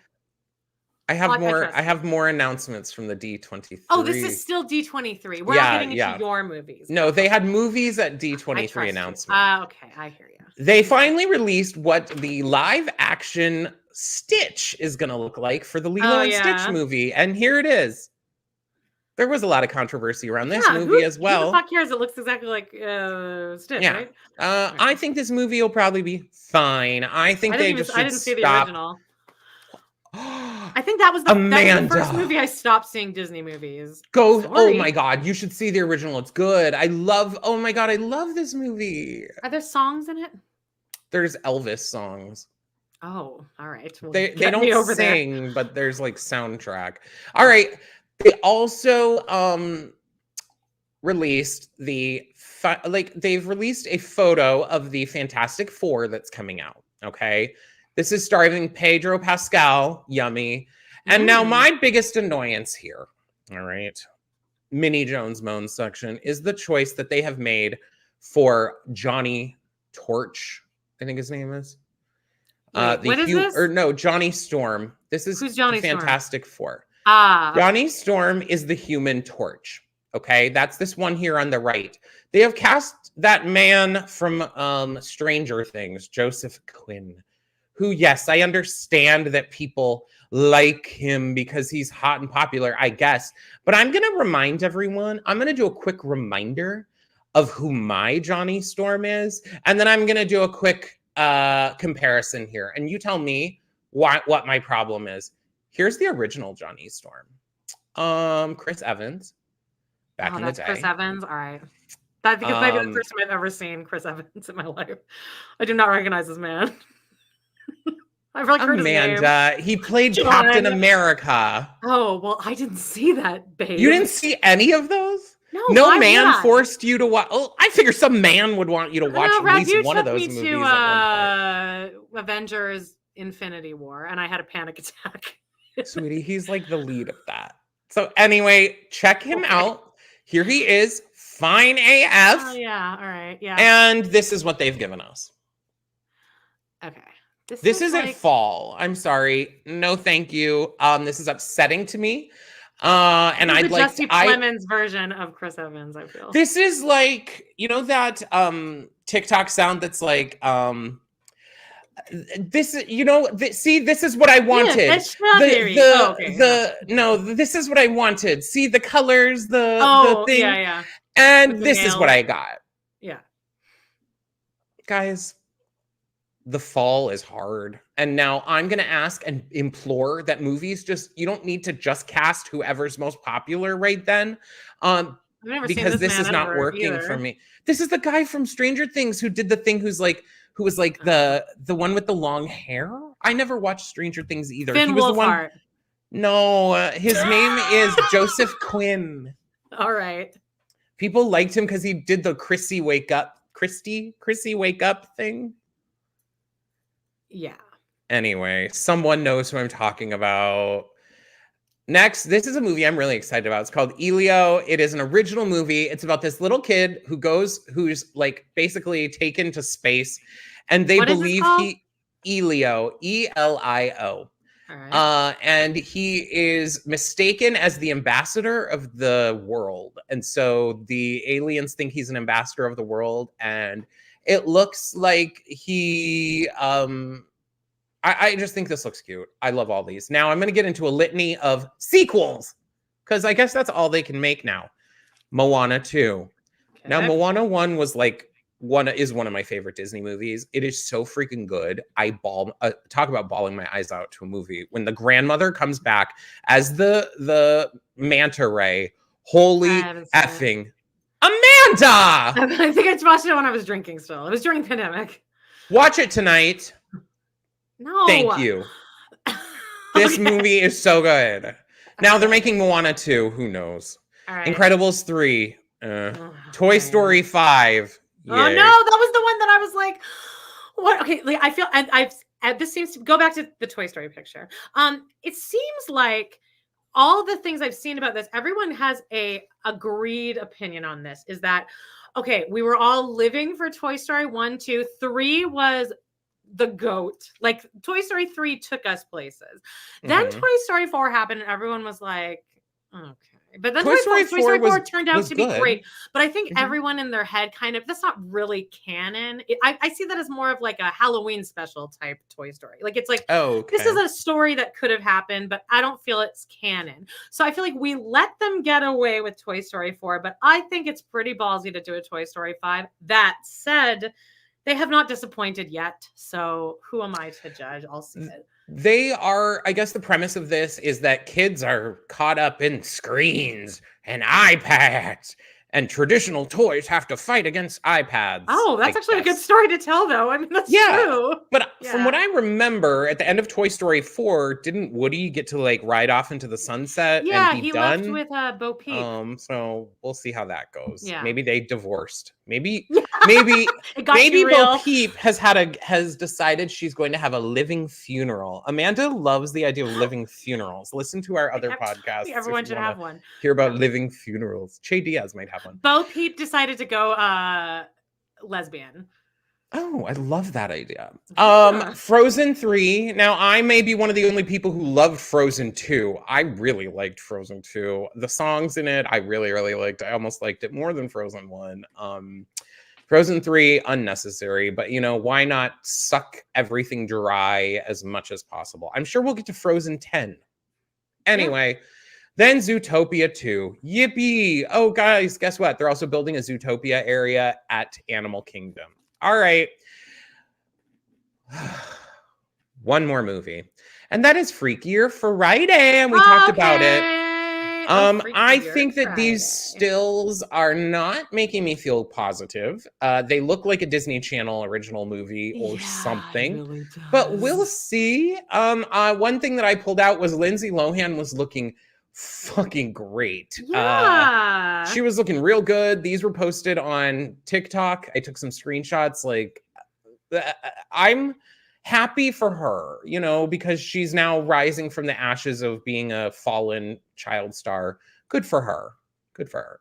I have more announcements from the D23. Oh, this is still D23. We're not getting into your movies. No, they had movies at D23 announcement. Okay, I hear you. They finally released what the live action Stitch is going to look like for the Lilo and Stitch movie. And here it is. There was a lot of controversy around this movie as well. Who the fuck cares? It looks exactly like Stitch, right? I think this movie will probably be fine. I think I didn't see the original. I think that was the first movie I stopped seeing Disney movies. Oh my God, you should see the original. It's good. Oh my God, I love this movie. Are there songs in it? There's Elvis songs. Oh, all right. Well, they don't sing, but there's like soundtrack. All right. They also released they've released a photo of the Fantastic Four that's coming out. Okay. This is starring Pedro Pascal, yummy. And now my biggest annoyance here, all right, Minnie Jones Moan section, is the choice that they have made for Johnny Torch, I think his name is. Wait, what is this? Or no, Johnny Storm. This is Who's Johnny the Fantastic Four. Ah, Johnny Storm is the Human Torch. Okay, that's this one here on the right. They have cast that man from Stranger Things, Joseph Quinn, who, yes, I understand that people like him because he's hot and popular, I guess. But I'm going to remind everyone, I'm going to do a quick reminder of who my Johnny Storm is. And then I'm going to do a quick comparison here. And you tell me what my problem is. Here's the original Johnny Storm. Chris Evans. Back in the day. Chris Evans. All right. I think it's maybe the first time I've ever seen Chris Evans in my life. I do not recognize this man. I've really heard Amanda, he played Captain America. Oh, well, I didn't see that, babe. You didn't see any of those? No man forced you to watch. Oh, I figure some man would want you to watch at least one of those movies. To, at one point. Avengers Infinity War, and I had a panic attack. Sweetie, he's like the lead of that. So anyway, check him out. Here he is, fine AF. Oh, yeah, all right, yeah. And this is what they've given us. Okay. This isn't fall. I'm sorry. No, thank you. This is upsetting to me. And I'd like Jesse Plemons version of Chris Evans, I feel. This is like, you know that TikTok sound that's like this, you know, see, this is what I wanted. Yeah, that's strawberry. This is what I wanted. See the colors, the thing. Yeah. And this is what I got. Yeah. Guys, the fall is hard. And now I'm going to ask and implore that movies you don't need to just cast whoever's most popular right then. Because this is not working for me. This is the guy from Stranger Things who did the thing who was like the one with the long hair. I never watched Stranger Things either. Finn Wolfhard. No, his name is Joseph Quinn. All right. People liked him because he did the Chrissy Wake Up thing. Yeah. Anyway, someone knows who I'm talking about. Next, this is a movie I'm really excited about. It's called Elio. It is an original movie. It's about this little kid who's like basically taken to space, and they believe Elio, E-L-I-O. All right. And he is mistaken as the ambassador of the world. And so the aliens think he's an ambassador of the world, and it looks like he I just think this looks cute. I love all these. Now I'm going to get into a litany of sequels because I guess that's all they can make now. Moana 2. Okay. Now Moana 1 was like one of my favorite Disney movies. It is so freaking good. I talk about bawling my eyes out to a movie when the grandmother comes back as the manta ray. Holy effing Amanda! I think I watched it when I was drinking still. It was during the pandemic. Watch it tonight. No. Thank you. This movie is so good. Now they're making Moana 2. Who knows? All right. Incredibles 3. Toy Story 5. Yay. Oh, no. That was the one that I was like, what? Okay. Like, I feel, and this seems to go back to the Toy Story picture. It seems like all the things I've seen about this, everyone has a agreed opinion on this, is that, okay, we were all living for Toy Story 1, 2, 3 was the GOAT. Like Toy Story 3 took us places. Then Toy Story 4 happened and everyone was like, okay. But then Toy Story 4 turned out to be great. But I think everyone in their head that's not really canon. I see that as more of like a Halloween special type Toy Story. Like it's like, this is a story that could have happened, but I don't feel it's canon. So I feel like we let them get away with Toy Story 4, but I think it's pretty ballsy to do a Toy Story 5. That said, they have not disappointed yet. So who am I to judge? I'll see it. They are, I guess the premise of this is that kids are caught up in screens and iPads, and traditional toys have to fight against iPads. Oh, that's actually a good story to tell, though. I mean, that's true. But from what I remember, at the end of Toy Story 4, didn't Woody get to like ride off into the sunset? Yeah, and be he done? left with Bo Peep. So we'll see how that goes. Yeah. Maybe they divorced. Maybe Bo Peep has decided she's going to have a living funeral. Amanda loves the idea of living funerals. Listen to our other podcasts. Everyone should have one. Hear about living funerals. Che Diaz might have one. Bo Peep decided to go lesbian. Oh, I love that idea. Yeah. Frozen 3. Now, I may be one of the only people who loved Frozen 2. I really liked Frozen 2. The songs in it, I really, really liked. I almost liked it more than Frozen 1. Frozen 3, unnecessary, but why not suck everything dry as much as possible? I'm sure we'll get to Frozen 10. Anyway, then Zootopia 2. Yippee! Oh, guys, guess what? They're also building a Zootopia area at Animal Kingdom. All right. One more movie. And that is Freakier Friday. And we talked about it. I think that these stills are not making me feel positive. They look like a Disney Channel original movie or something. It really does. But we'll see. One thing that I pulled out was Lindsay Lohan was looking fucking great. Yeah. She was looking real good. These were posted on TikTok. I took some screenshots. I'm happy for her, because she's now rising from the ashes of being a fallen child star. Good for her. Good for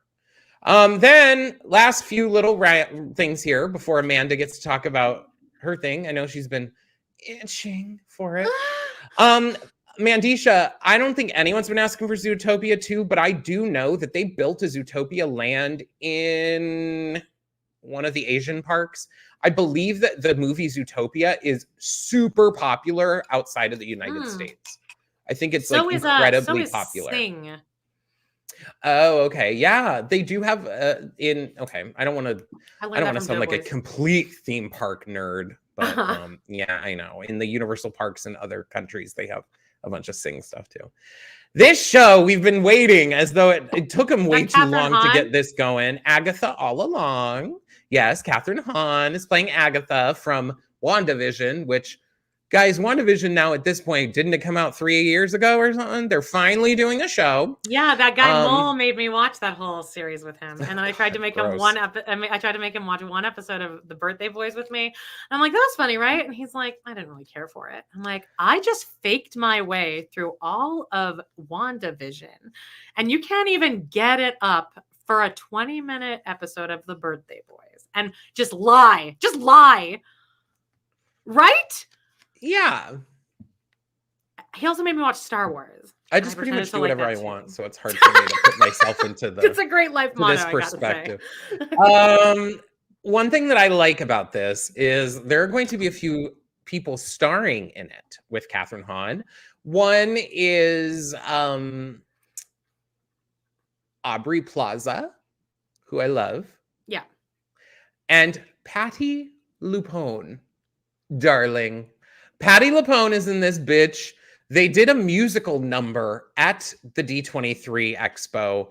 her. Then last few little things here before Amanda gets to talk about her thing. I know she's been itching for it. Mandisha, I don't think anyone's been asking for Zootopia 2, but I do know that they built a Zootopia land in one of the Asian parks. I believe that the movie Zootopia is super popular outside of the United States. I think it's incredibly popular. Sing. Oh, okay. Yeah, they do have okay. I don't want to sound like a complete theme park nerd, but yeah, I know. In the Universal parks in other countries, they have a bunch of sing stuff too. This show, we've been waiting as though it took them way too long to get this going. Agatha All Along. Yes, Catherine Hahn is playing Agatha from WandaVision, which, guys, WandaVision now at this point, didn't it come out 3 years ago or something? They're finally doing a show. Yeah, that guy Mole made me watch that whole series with him. And then I tried to make him I tried to make him watch one episode of The Birthday Boys with me. And I'm like, that was funny, right? And he's like, I didn't really care for it. I'm like, I just faked my way through all of WandaVision. And you can't even get it up for a 20-minute episode of The Birthday Boys. And just lie. Right? Yeah. He also made me watch Star Wars. I just pretty much do whatever I want, so it's hard for me to put myself into it's a great life motto, this perspective. One thing that I like about this is there are going to be a few people starring in it with Catherine Hahn. One is Aubrey Plaza, who I love. Yeah. And Patti LuPone, darling. Patti LuPone is in this bitch. They did a musical number at the D23 Expo.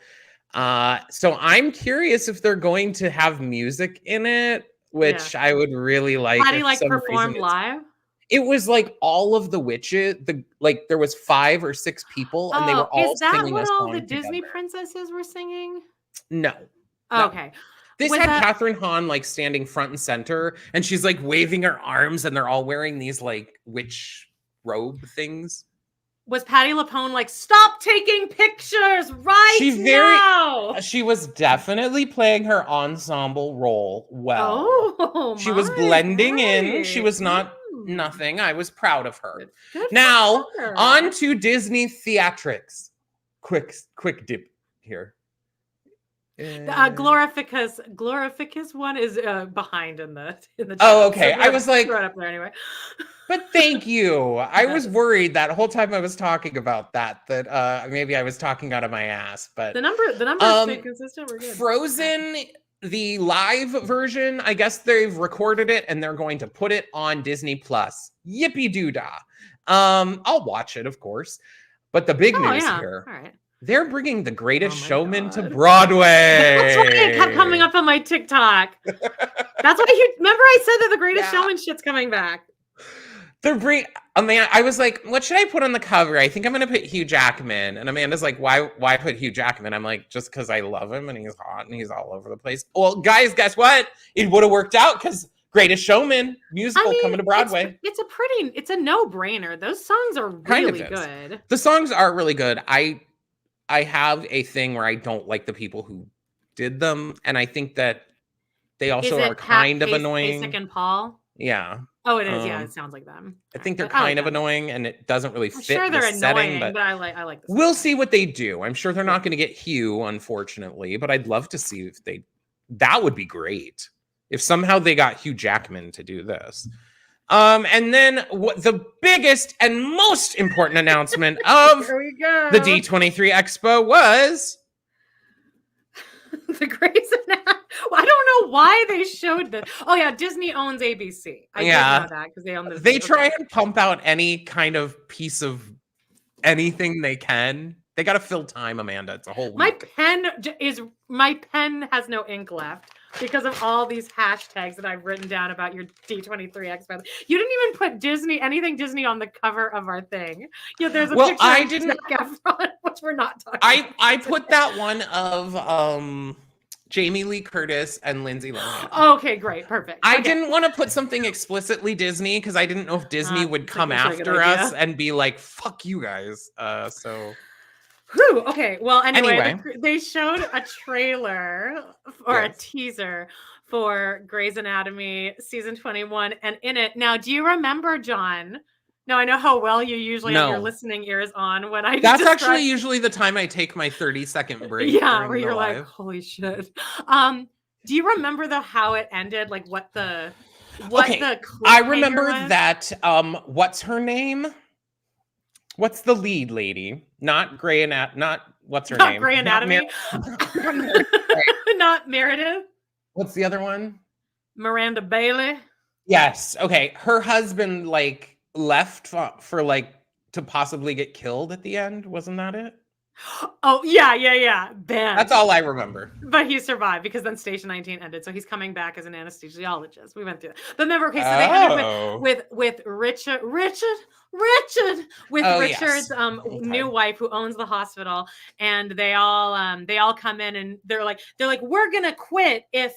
So I'm curious if they're going to have music in it, which I would really like. Patti performed live? It was like all of the witches, there was 5 or 6 people and they were all singing a song. Is that what all the Disney princesses were singing? No. Okay. This had Catherine Hahn standing front and center, and she's waving her arms, and they're all wearing these witch robe things. Was Patti LuPone stop taking pictures now? She was definitely playing her ensemble role well. Oh, she was blending in. She was not nothing. I was proud of her. Now on to Disney theatrics. Quick dip here. Glorificus one is behind in the oh, okay. So I was like right up there anyway. But thank you. I was worried that whole time I was talking about that maybe I was talking out of my ass, but the numbers stay consistent. We're good. Frozen, the live version, I guess they've recorded it and they're going to put it on Disney Plus. Yippee doo dah. I'll watch it, of course. But the big news here. All right. They're bringing The Greatest Showman to Broadway. That's why it kept coming up on my TikTok. That's why remember I said that The Greatest Showman shit's coming back. They're Amanda, I was like, what should I put on the cover? I think I'm going to put Hugh Jackman. And Amanda's like, why put Hugh Jackman? I'm like, just because I love him and he's hot and he's all over the place. Well, guys, guess what? It would have worked out because Greatest Showman musical coming to Broadway. It's a no-brainer. Those songs are really good. The songs are really good. I have a thing where I don't like the people who did them. And I think that They also are Pat, kind of annoying. Pasek and Paul? Yeah. Oh, it is. Yeah, it sounds like them. I think they're kind of annoying, and it doesn't really fit sure the setting. But I like this. We'll see what they do. I'm sure they're not going to get Hugh, unfortunately, but I'd love to see if they. That would be great if somehow they got Hugh Jackman to do this. And then the biggest and most important announcement of the D23 Expo was the Grey's Anatomy. Well, I don't know why they showed this. Oh yeah, Disney owns ABC. I did know that because they own this. They try and pump out any kind of piece of anything they can. They got to fill time, Amanda. It's a whole week. My pen has no ink left because of all these hashtags that I've written down about your D23 Expo. You didn't even put anything Disney on the cover of our thing. Yeah, there's a picture of Zac Efron, which we're not talking about. I put that one of Jamie Lee Curtis and Lindsay Lohan. Okay, great, perfect. I didn't want to put something explicitly Disney because I didn't know if Disney would come after us and be like, "Fuck you guys." Whew, okay. Well, anyway, they showed a trailer or a teaser for Grey's Anatomy season 21, and in it, now, do you remember, John? No, I know how well you usually have your listening ears on when I. That's actually usually the time I take my 30-second break. Yeah, where you're like, "Holy shit!" Do you remember how it ended? Like what the I remember that. What's her name? What's the lead lady? Not Grey what's her name? Not Grey Anatomy. Not Meredith. What's the other one? Miranda Bailey. Yes. Okay. Her husband left for to possibly get killed at the end. Wasn't that it? Oh yeah. Ben. That's all I remember. But he survived because then Station 19 ended, so he's coming back as an anesthesiologist. We went through that. But remember, okay, so they ended with Richard, Richard's new wife who owns the hospital, and they all come in and they're like, "We're gonna quit if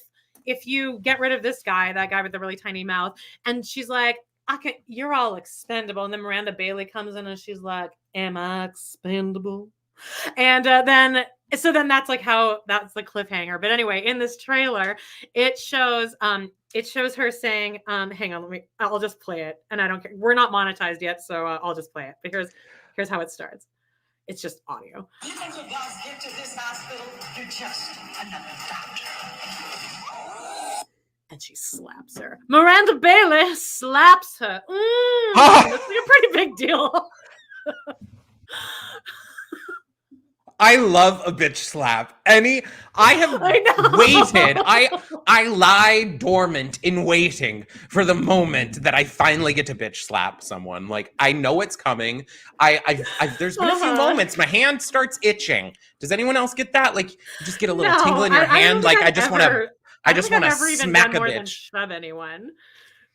you get rid of this guy, that guy with the really tiny mouth." And she's like, "You're all expendable." And then Miranda Bailey comes in and she's like, "Am I expendable?" And then that's that's the cliffhanger. But anyway, in this trailer, it shows her saying, hang on, I'll just play it. And I don't care. We're not monetized yet, so I'll just play it. But here's how it starts. It's just audio. You think you guys get to this hospital, you're just another doctor. And she slaps her. Miranda Bailey slaps her. That's like a pretty big deal. I love a bitch slap. I have waited. I lie dormant in waiting for the moment that I finally get to bitch slap someone. Like, I know it's coming. There's been a few moments my hand starts itching. Does anyone else get that? Like, you just get a little tingle in your hand. Like, I just want to smack a bitch. Shove anyone.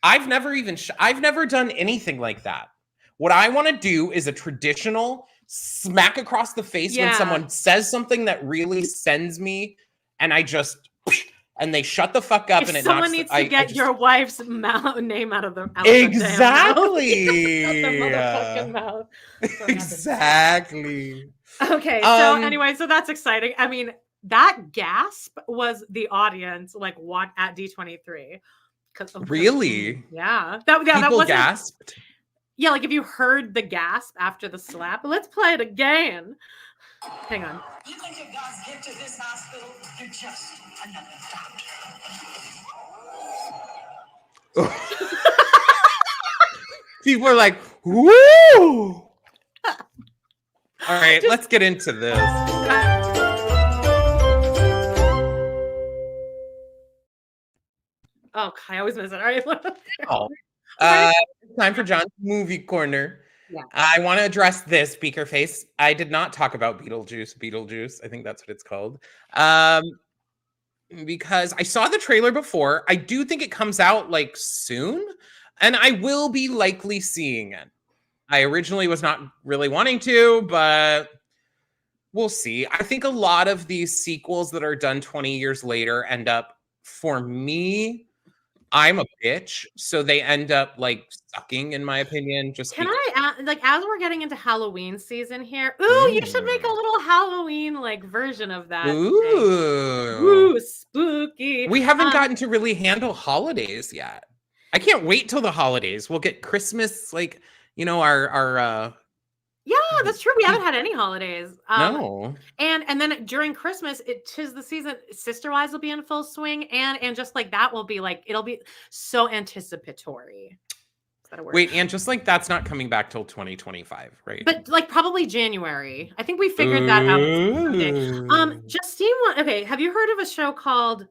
I've never done anything like that. What I want to do is a traditional smack across the face when someone says something that really sends me, and and they shut the fuck up. And someone needs to get your wife's name out of the exactly. Out the motherfucking mouth. Exactly. Okay, so anyway, so that's exciting. I mean, that gasp was the audience what at D23. Really? Yeah. That wasn't gasped. Yeah, if you heard the gasp after the slap. Let's play it again. Hang on. You think you guys get to this hospital, you're just another doctor. People are like, woo! All right, let's get into this. Oh, I always miss it. All right. Time for John's movie corner. Yeah. I want to address this, Beaker Face. I did not talk about Beetlejuice. I think that's what it's called. Because I saw the trailer before. I do think it comes out soon, and I will be likely seeing it. I originally was not really wanting to, but we'll see. I think a lot of these sequels that are done 20 years later end up, for me, I'm a bitch, so they end up like sucking, in my opinion. Just Can because. I like as we're getting into Halloween season here? Ooh, you should make a little Halloween like version of that thing. Ooh. Ooh, spooky. We haven't gotten to really handle holidays yet. I can't wait till the holidays. We'll get Christmas, like, our Yeah, that's true. We haven't had any holidays. no. And then during Christmas, tis the season. Sister Wives will be in full swing, and just like that will be like it'll be so anticipatory. Is that a word? Wait, and just like that's not coming back till 2025, right? But like probably January. I think we figured that out someday. Justine, okay, have you heard of a show called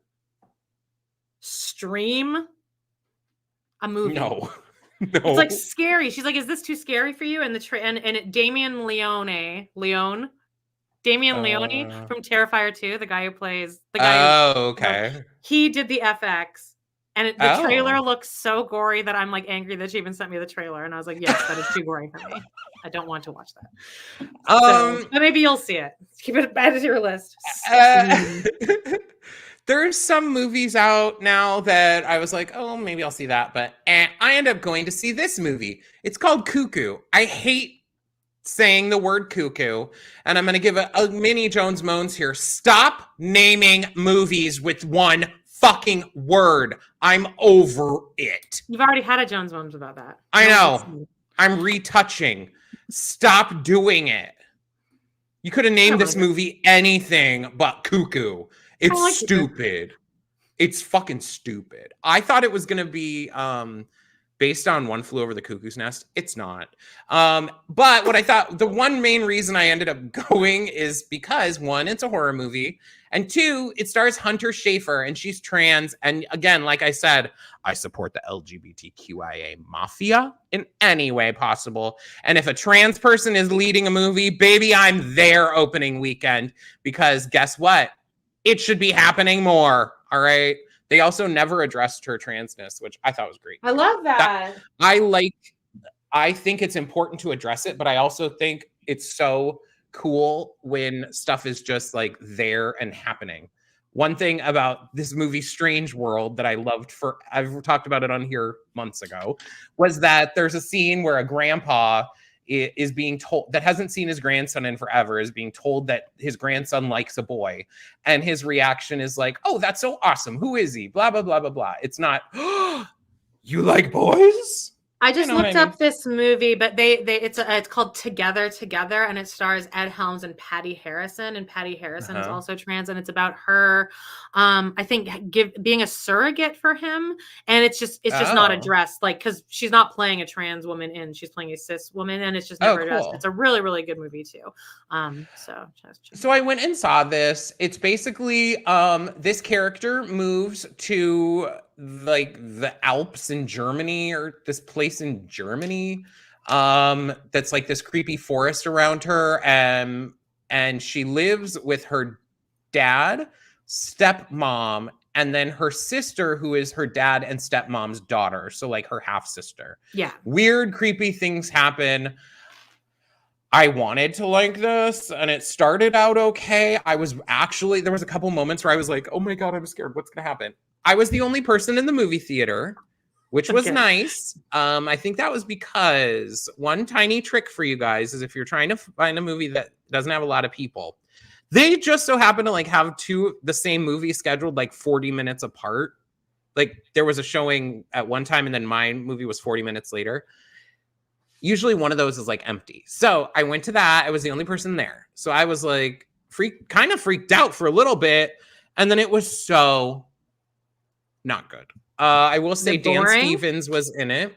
Stream? A movie. No. It's like scary. She's like, "Is this too scary for you?" And Damien Leone from Terrifier 2, the guy who plays the guy. Okay. He did the FX, and the trailer looks so gory that I'm like angry that she even sent me the trailer, and I was like, "Yes, that is too gory for me. I don't want to watch that." But maybe you'll see it. Keep it added to your list. There's some movies out now that I was like, oh, maybe I'll see that. But I end up going to see this movie. It's called Cuckoo. I hate saying the word cuckoo. And I'm going to give a mini Jones Moans here. Stop naming movies with one fucking word. I'm over it. You've already had a Jones Moans about that. I know. I'm retouching. Stop doing it. You could have named this movie anything but Cuckoo. It's stupid. It's fucking stupid. I thought it was going to be based on One Flew Over the Cuckoo's Nest. It's not. But what I thought, the one main reason I ended up going is because, one, it's a horror movie. And two, it stars Hunter Schafer, and she's trans. And again, like I said, I support the LGBTQIA mafia in any way possible. And if a trans person is leading a movie, baby, I'm there opening weekend. Because guess what? It should be happening more. All right. They also never addressed her transness, which I thought was great. I love that. I think it's important to address it, but I also think it's so cool when stuff is just like there and happening. One thing about this movie, Strange World, that I loved I've talked about it on here months ago, was that there's a scene where a grandpa is being told, that hasn't seen his grandson in forever, is being told that his grandson likes a boy. And his reaction is like, oh, that's so awesome. Who is he? Blah, blah, blah, blah, blah. It's not, oh, you like boys? I just looked up this movie, but it's called Together, and it stars Ed Helms and Patty Harrison, and Patty Harrison is also trans, and it's about her, I think, being a surrogate for him, and it's just not addressed, like, because she's not playing a trans woman she's playing a cis woman, and it's just never addressed. It's a really, really good movie too. So I went and saw this. It's basically this character moves to like the Alps in Germany, or this place in Germany that's like this creepy forest around her, and she lives with her dad, stepmom, and then her sister, who is her dad and stepmom's daughter, so like her half sister. Yeah, weird creepy things happen. I wanted to like this, and it started out okay. There was a couple moments where I was like, oh my god, I'm scared, what's gonna happen? I was the only person in the movie theater, which was nice. I think that was because one tiny trick for you guys is if you're trying to find a movie that doesn't have a lot of people, they just so happen to like have the same movie scheduled like 40 minutes apart. Like there was a showing at one time and then my movie was 40 minutes later. Usually one of those is like empty. So I went to that. I was the only person there. So I was like kind of freaked out for a little bit. And then it was so not good. I will say Dan Stevens was in it.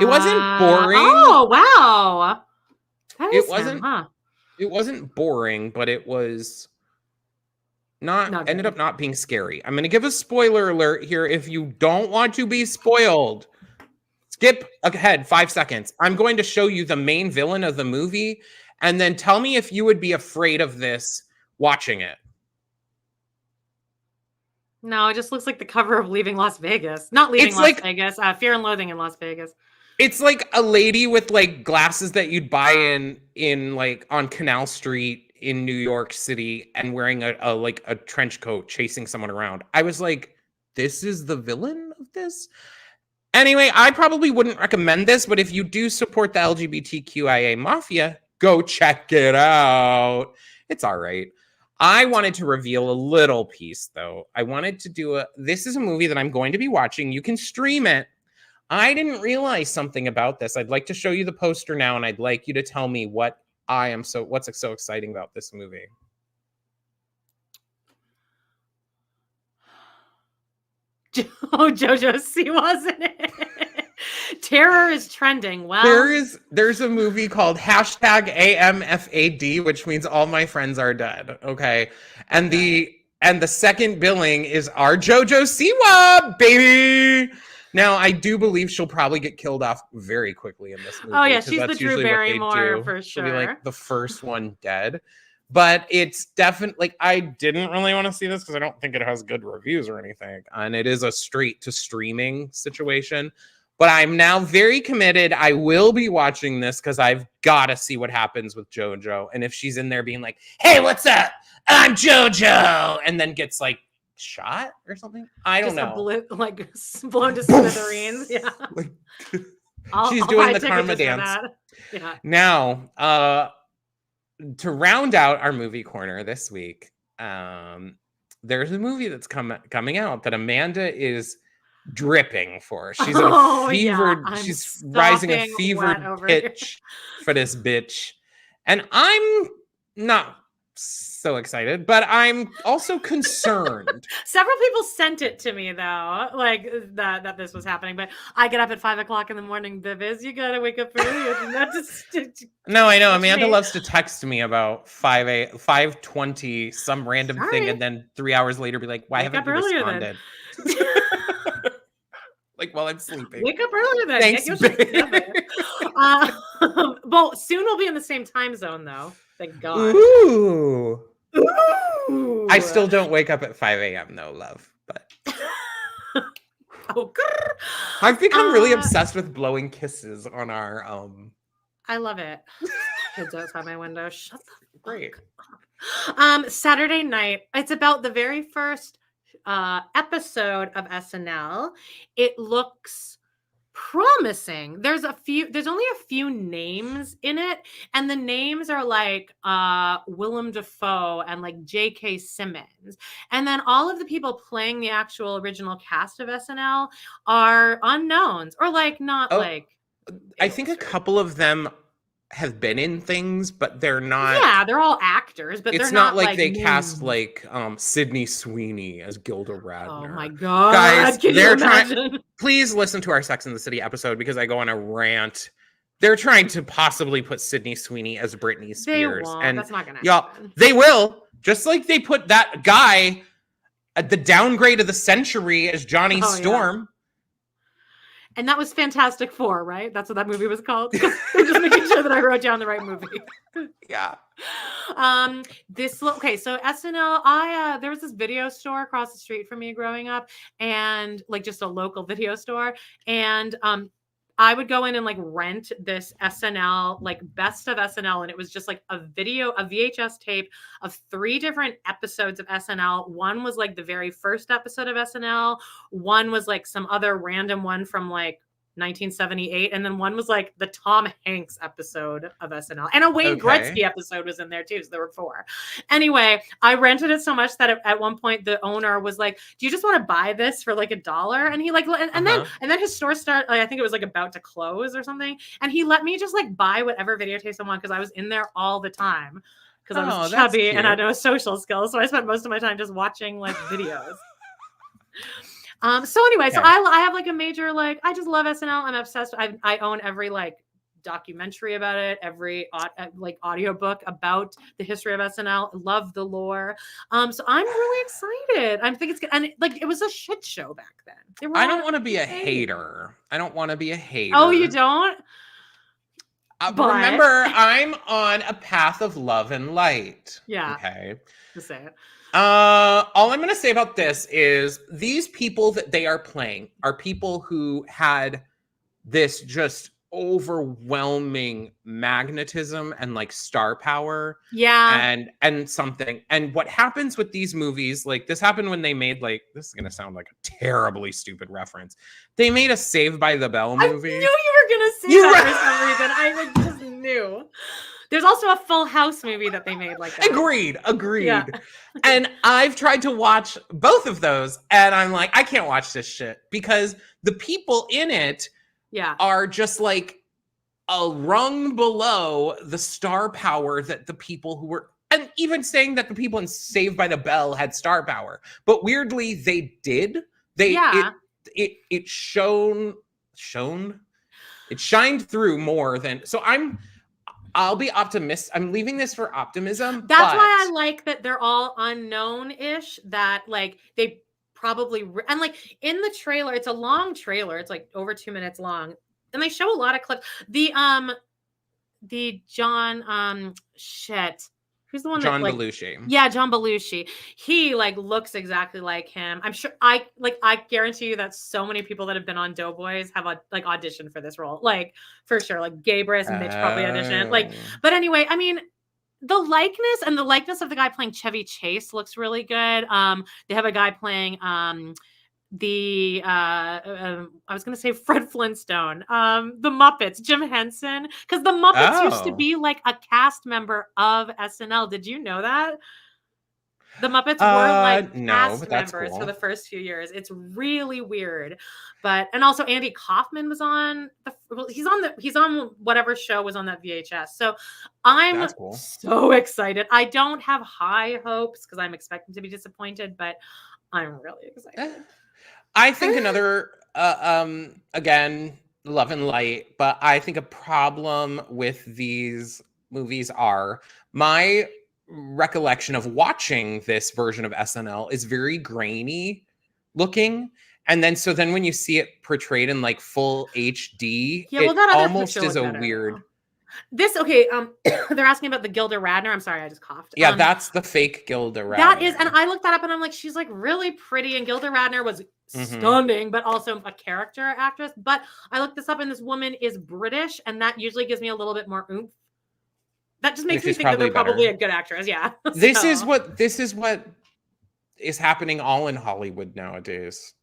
It wasn't boring. Oh, wow. It wasn't boring, but it was ended up not being scary. I'm going to give a spoiler alert here. If you don't want to be spoiled, skip ahead 5 seconds. I'm going to show you the main villain of the movie, and then tell me if you would be afraid of this watching it. No, it just looks like the cover of Leaving Las Vegas. Not Leaving Las Vegas. Fear and Loathing in Las Vegas. It's like a lady with like glasses that you'd buy in like on Canal Street in New York City and wearing a trench coat chasing someone around. I was like, this is the villain of this. Anyway, I probably wouldn't recommend this, but if you do support the LGBTQIA mafia, go check it out. It's all right. I wanted to reveal a little piece, though. I wanted to do this is a movie that I'm going to be watching. You can stream it. I didn't realize something about this. I'd like to show you the poster now, and I'd like you to tell me what's so exciting about this movie. Oh, JoJo Siwa's in it. Terror is trending. Well, there's a movie called #AMFAD, which means all my friends are dead. Okay. And the second billing is our JoJo Siwa, baby. Now, I do believe she'll probably get killed off very quickly in this movie. Oh, yeah, she's the Drew Barrymore for sure. She'll be like the first one dead. But it's definitely, like, I didn't really want to see this because I don't think it has good reviews or anything. And it is a straight to streaming situation. But I'm now very committed. I will be watching this because I've got to see what happens with JoJo. And if she's in there being like, hey, what's up? I'm JoJo. And then gets like shot or something. I don't know. Like blown to smithereens. Yeah. Like, she's doing the karma dance. Yeah. Now, to round out our movie corner this week, there's a movie that's coming out that Amanda is dripping for. She's in a fevered, she's rising a fevered pitch for this bitch. And I'm not so excited, but I'm also concerned. Several people sent it to me though, like that this was happening. But I get up at 5 o'clock in the morning, Viviz. You gotta wake up early. No, I know. Amanda loves to text me about 5:20, some random thing, and then 3 hours later be like, why haven't you responded? Like while I'm sleeping. Wake up earlier then. Thanks, well, soon we'll be in the same time zone though. Thank God. Ooh. I still don't wake up at 5 a.m. though, love. But I've become really obsessed with blowing kisses on our I love it. Kids outside my window. Shut the great. Saturday night. It's about the very first episode of SNL. It looks promising. There's only a few names in it, and the names are like Willem Dafoe and like J.K. Simmons, and then all of the people playing the actual original cast of SNL are unknowns or like not like. I think a couple of them have been in things, but they're not. Yeah, they're all actors, but it's they're not like they cast like Sydney Sweeney as Gilda Radner. Oh my God, guys! they're trying. Please listen to our Sex and the City episode because I go on a rant. They're trying to possibly put Sydney Sweeney as Britney Spears, and that's not gonna y'all. happen. They will, just like they put that guy at the downgrade of the century as Johnny Storm. Yeah. And that was Fantastic Four, right? That's what that movie was called. I'm just making sure that I wrote down the right movie. Yeah. So SNL, there was this video store across the street from me growing up, and like just a local video store. And I would go in and like rent this SNL, like best of SNL. And it was just like a VHS tape of 3 different episodes of SNL. One was like the very first episode of SNL. One was like some other random one from like 1978. And then one was like the Tom Hanks episode of SNL. And a Wayne Gretzky episode was in there too. So there were 4. Anyway, I rented it so much that at one point the owner was like, do you just want to buy this for like $1? And he like, and then his store started, like, I think it was like about to close or something. And he let me just like buy whatever videotapes I want because I was in there all the time. Because I was chubby and I had no social skills. So I spent most of my time just watching like videos. So anyway, so I have like a major, like, I just love SNL. I'm obsessed. I own every like documentary about it, every like audiobook about the history of SNL. Love the lore. So I'm really excited. I think it's good. And it was a shit show back then. I don't want to be a hater. Oh, you don't? Remember, I'm on a path of love and light. Yeah. Okay. Just say it. All I'm going to say about this is these people that they are playing are people who had this just overwhelming magnetism and like star power. Yeah. And something. And what happens with these movies, like this happened when they made like, this is gonna sound like a terribly stupid reference. They made a Saved by the Bell movie. I knew you were gonna say that for some reason. I like just knew. There's also a Full House movie that they made like that. Agreed. Yeah. And I've tried to watch both of those, and I'm like, I can't watch this shit because the people in it are just like a rung below the star power that the people who were, and even saying that the people in Saved by the Bell had star power, but weirdly they did. It shined through more than, so I'll be optimistic. I'm leaving this for optimism. That's why I like that they're all unknown-ish, that like they probably, and like in the trailer, it's a long trailer. It's like over 2 minutes long. And they show a lot of clips. The John, who's the one John that like, Belushi. Yeah, John Belushi. He like looks exactly like him. I'm sure I guarantee you that so many people that have been on Doughboys have like auditioned for this role. Like for sure. Like Gabrus and Mitch probably auditioned. Like, but anyway, I mean, the likeness of the guy playing Chevy Chase looks really good. They have a guy playing I was gonna say Fred Flintstone, the Muppets, Jim Henson, because the Muppets used to be like a cast member of SNL. Did you know that? The Muppets were like cast members for the first few years. It's really weird, and also Andy Kaufman was on he's on whatever show was on that VHS. So I'm so excited. I don't have high hopes because I'm expecting to be disappointed, but I'm really excited. I think another, again, love and light, but I think a problem with these movies are my recollection of watching this version of SNL is very grainy looking. And then, so then when you see it portrayed in like full HD, it almost is a weird... They're asking about the Gilda Radner. I'm sorry, I just coughed. Yeah, that's the fake Gilda Radner. That is, and I looked that up and I'm like, she's like really pretty, and Gilda Radner was stunning, but also a character actress. But I looked this up and this woman is British, and that usually gives me a little bit more oomph. That just makes me think that they're probably a good actress. Yeah. This is what is happening all in Hollywood nowadays.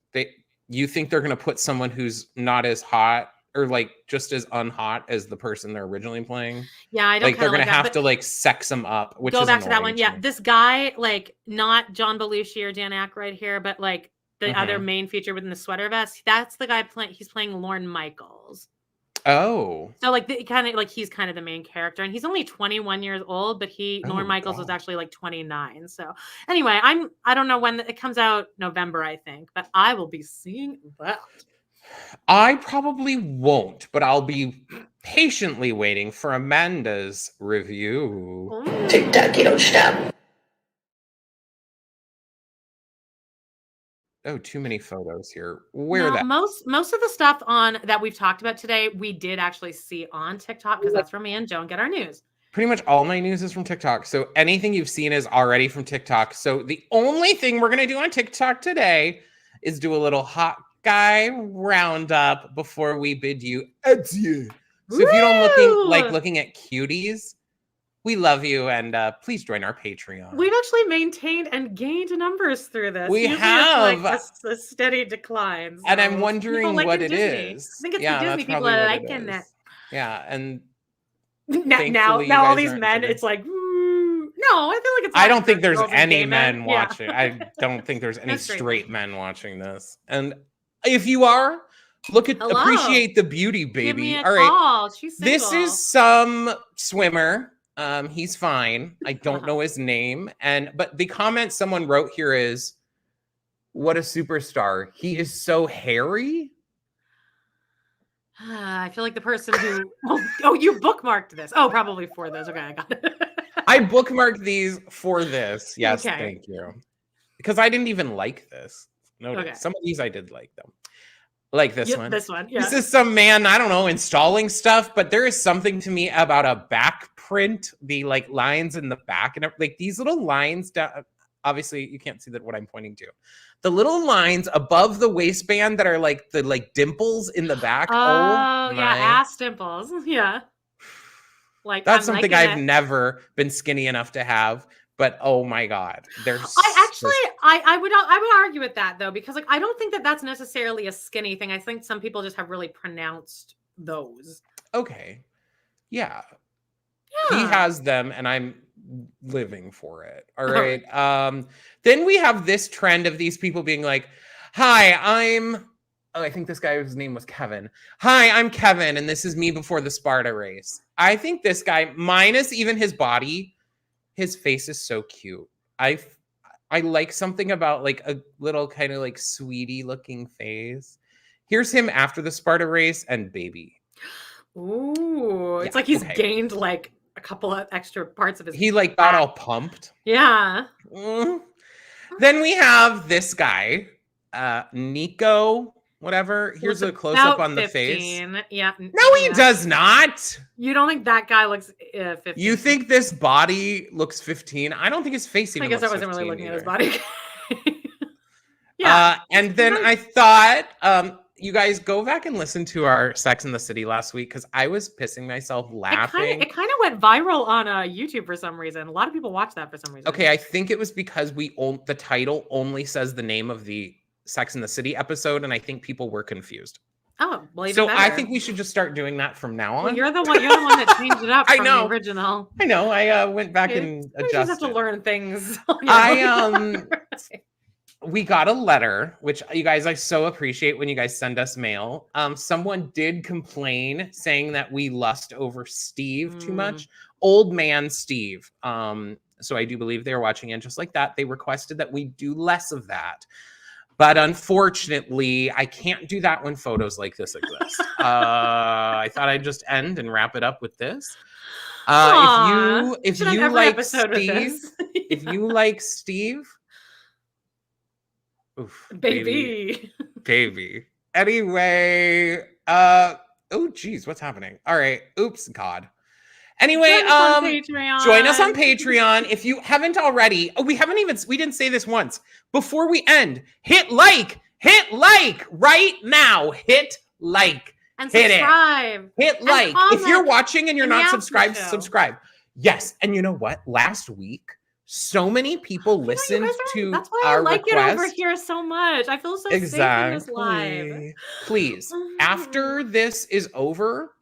You think they're gonna put someone who's not as hot or like just as unhot as the person they're originally playing. Yeah, I don't like they're gonna have to like sex them up, which go back to that one. Yeah, this guy, like not John Belushi or Dan Aykroyd here, but like the other main feature within the sweater vest. That's the guy he's playing Lorne Michaels. Oh, so like he's kind of the main character, and he's only 21 years old, but Lorne Michaels was actually like 29. So anyway, I don't know when it comes out, November I think, but I will be seeing that. I probably won't, but I'll be patiently waiting for Amanda's review. Tick-tock, you don't stop. Oh, too many photos here. Most of the stuff on that we've talked about today, we did actually see on TikTok, because that's where me and Joan get our news. Pretty much all my news is from TikTok. So anything you've seen is already from TikTok. So the only thing we're going to do on TikTok today is do a little hot guy roundup before we bid you adieu. So if you don't looking at cuties, we love you, and please join our Patreon. We've actually maintained and gained numbers through this. We have like a steady decline. So and I'm wondering what it is. I think it's the Disney people that are liking it. Yeah, and now all these men, it's like, no, I feel like it's. I don't think there's any men watching. I don't think there's any straight men watching this. And if you are, appreciate the beauty, baby. Give me a all right, call. She's single. This is some swimmer. He's fine. I don't know his name. But the comment someone wrote here is, what a superstar. He is so hairy. I feel like the person who you bookmarked this. Oh, probably for those. Okay, I got it. I bookmarked these for this. Yes, Thank you. Because I didn't even like this. Some of these I did like them. Like this one. This one. Yeah. This is some man, I don't know, installing stuff, but there is something to me about a back print, the like lines in the back, and like these little lines down obviously you can't see that what I'm pointing to. The little lines above the waistband that are like the dimples in the back. Oh, yeah, ass dimples. Yeah. Like that's something I've never been skinny enough to have. But oh my God, I would argue with that though, because like I don't think that that's necessarily a skinny thing. I think some people just have really pronounced those. Okay, yeah. He has them, and I'm living for it. All right. Then we have this trend of these people being like, "Hi, I think this guy's name was Kevin. Hi, I'm Kevin, and this is me before the Sparta race." I think this guy, minus even his body. His face is so cute. I like something about like a little kind of like sweetie looking face. Here's him after the Sparta race and baby. Ooh, it's like he's gained like a couple of extra parts of his. He like got all pumped. Yeah. Then we have this guy, Nico. Whatever. Here's a close up on 15. The face. Yeah. No, he does not. You don't think that guy looks 15? You think this body looks 15? I don't think his face even looks 15. I guess I wasn't really looking at his body. Yeah. And then I thought, you guys go back and listen to our Sex in the City last week because I was pissing myself laughing. It kind of went viral on YouTube for some reason. A lot of people watch that for some reason. Okay, I think it was because the title only says the name of the Sex in the City episode, and I think people were confused. Oh, well, so better. I think we should just start doing that from now on. Well, you're the one that changed it up from the original. I know. I went back and adjusted. You just have to learn things. We got a letter, which you guys, I so appreciate when you guys send us mail. Someone did complain saying that we lust over Steve too much. Old man Steve. So I do believe they were watching it just like that. They requested that we do less of that. But unfortunately, I can't do that when photos like this exist. I thought I'd just end and wrap it up with this. If you like Steve, if you like Steve, oof, baby. Anyway, oh geez, what's happening? All right, oops, God. Anyway, join us on Patreon. If you haven't already, we didn't say this once. Before we end, hit like right now. Hit like. And subscribe. Hit like. If you're watching and you're not subscribed, subscribe. Yes. And you know what? Last week, so many people listened to that's why our I like request. It over here so much. I feel so safe in this live. Please, after this is over,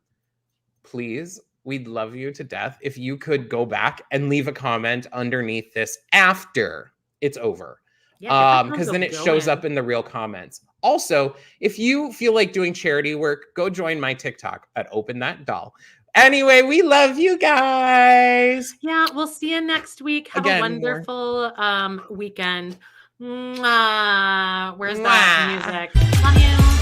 please, we'd love you to death if you could go back and leave a comment underneath this after it's over. Yeah, because then it shows up in the real comments. Also, if you feel like doing charity work, go join my TikTok at Open That Doll. Anyway, we love you guys. Yeah, we'll see you next week. Have a wonderful weekend. Where's that music? Love you.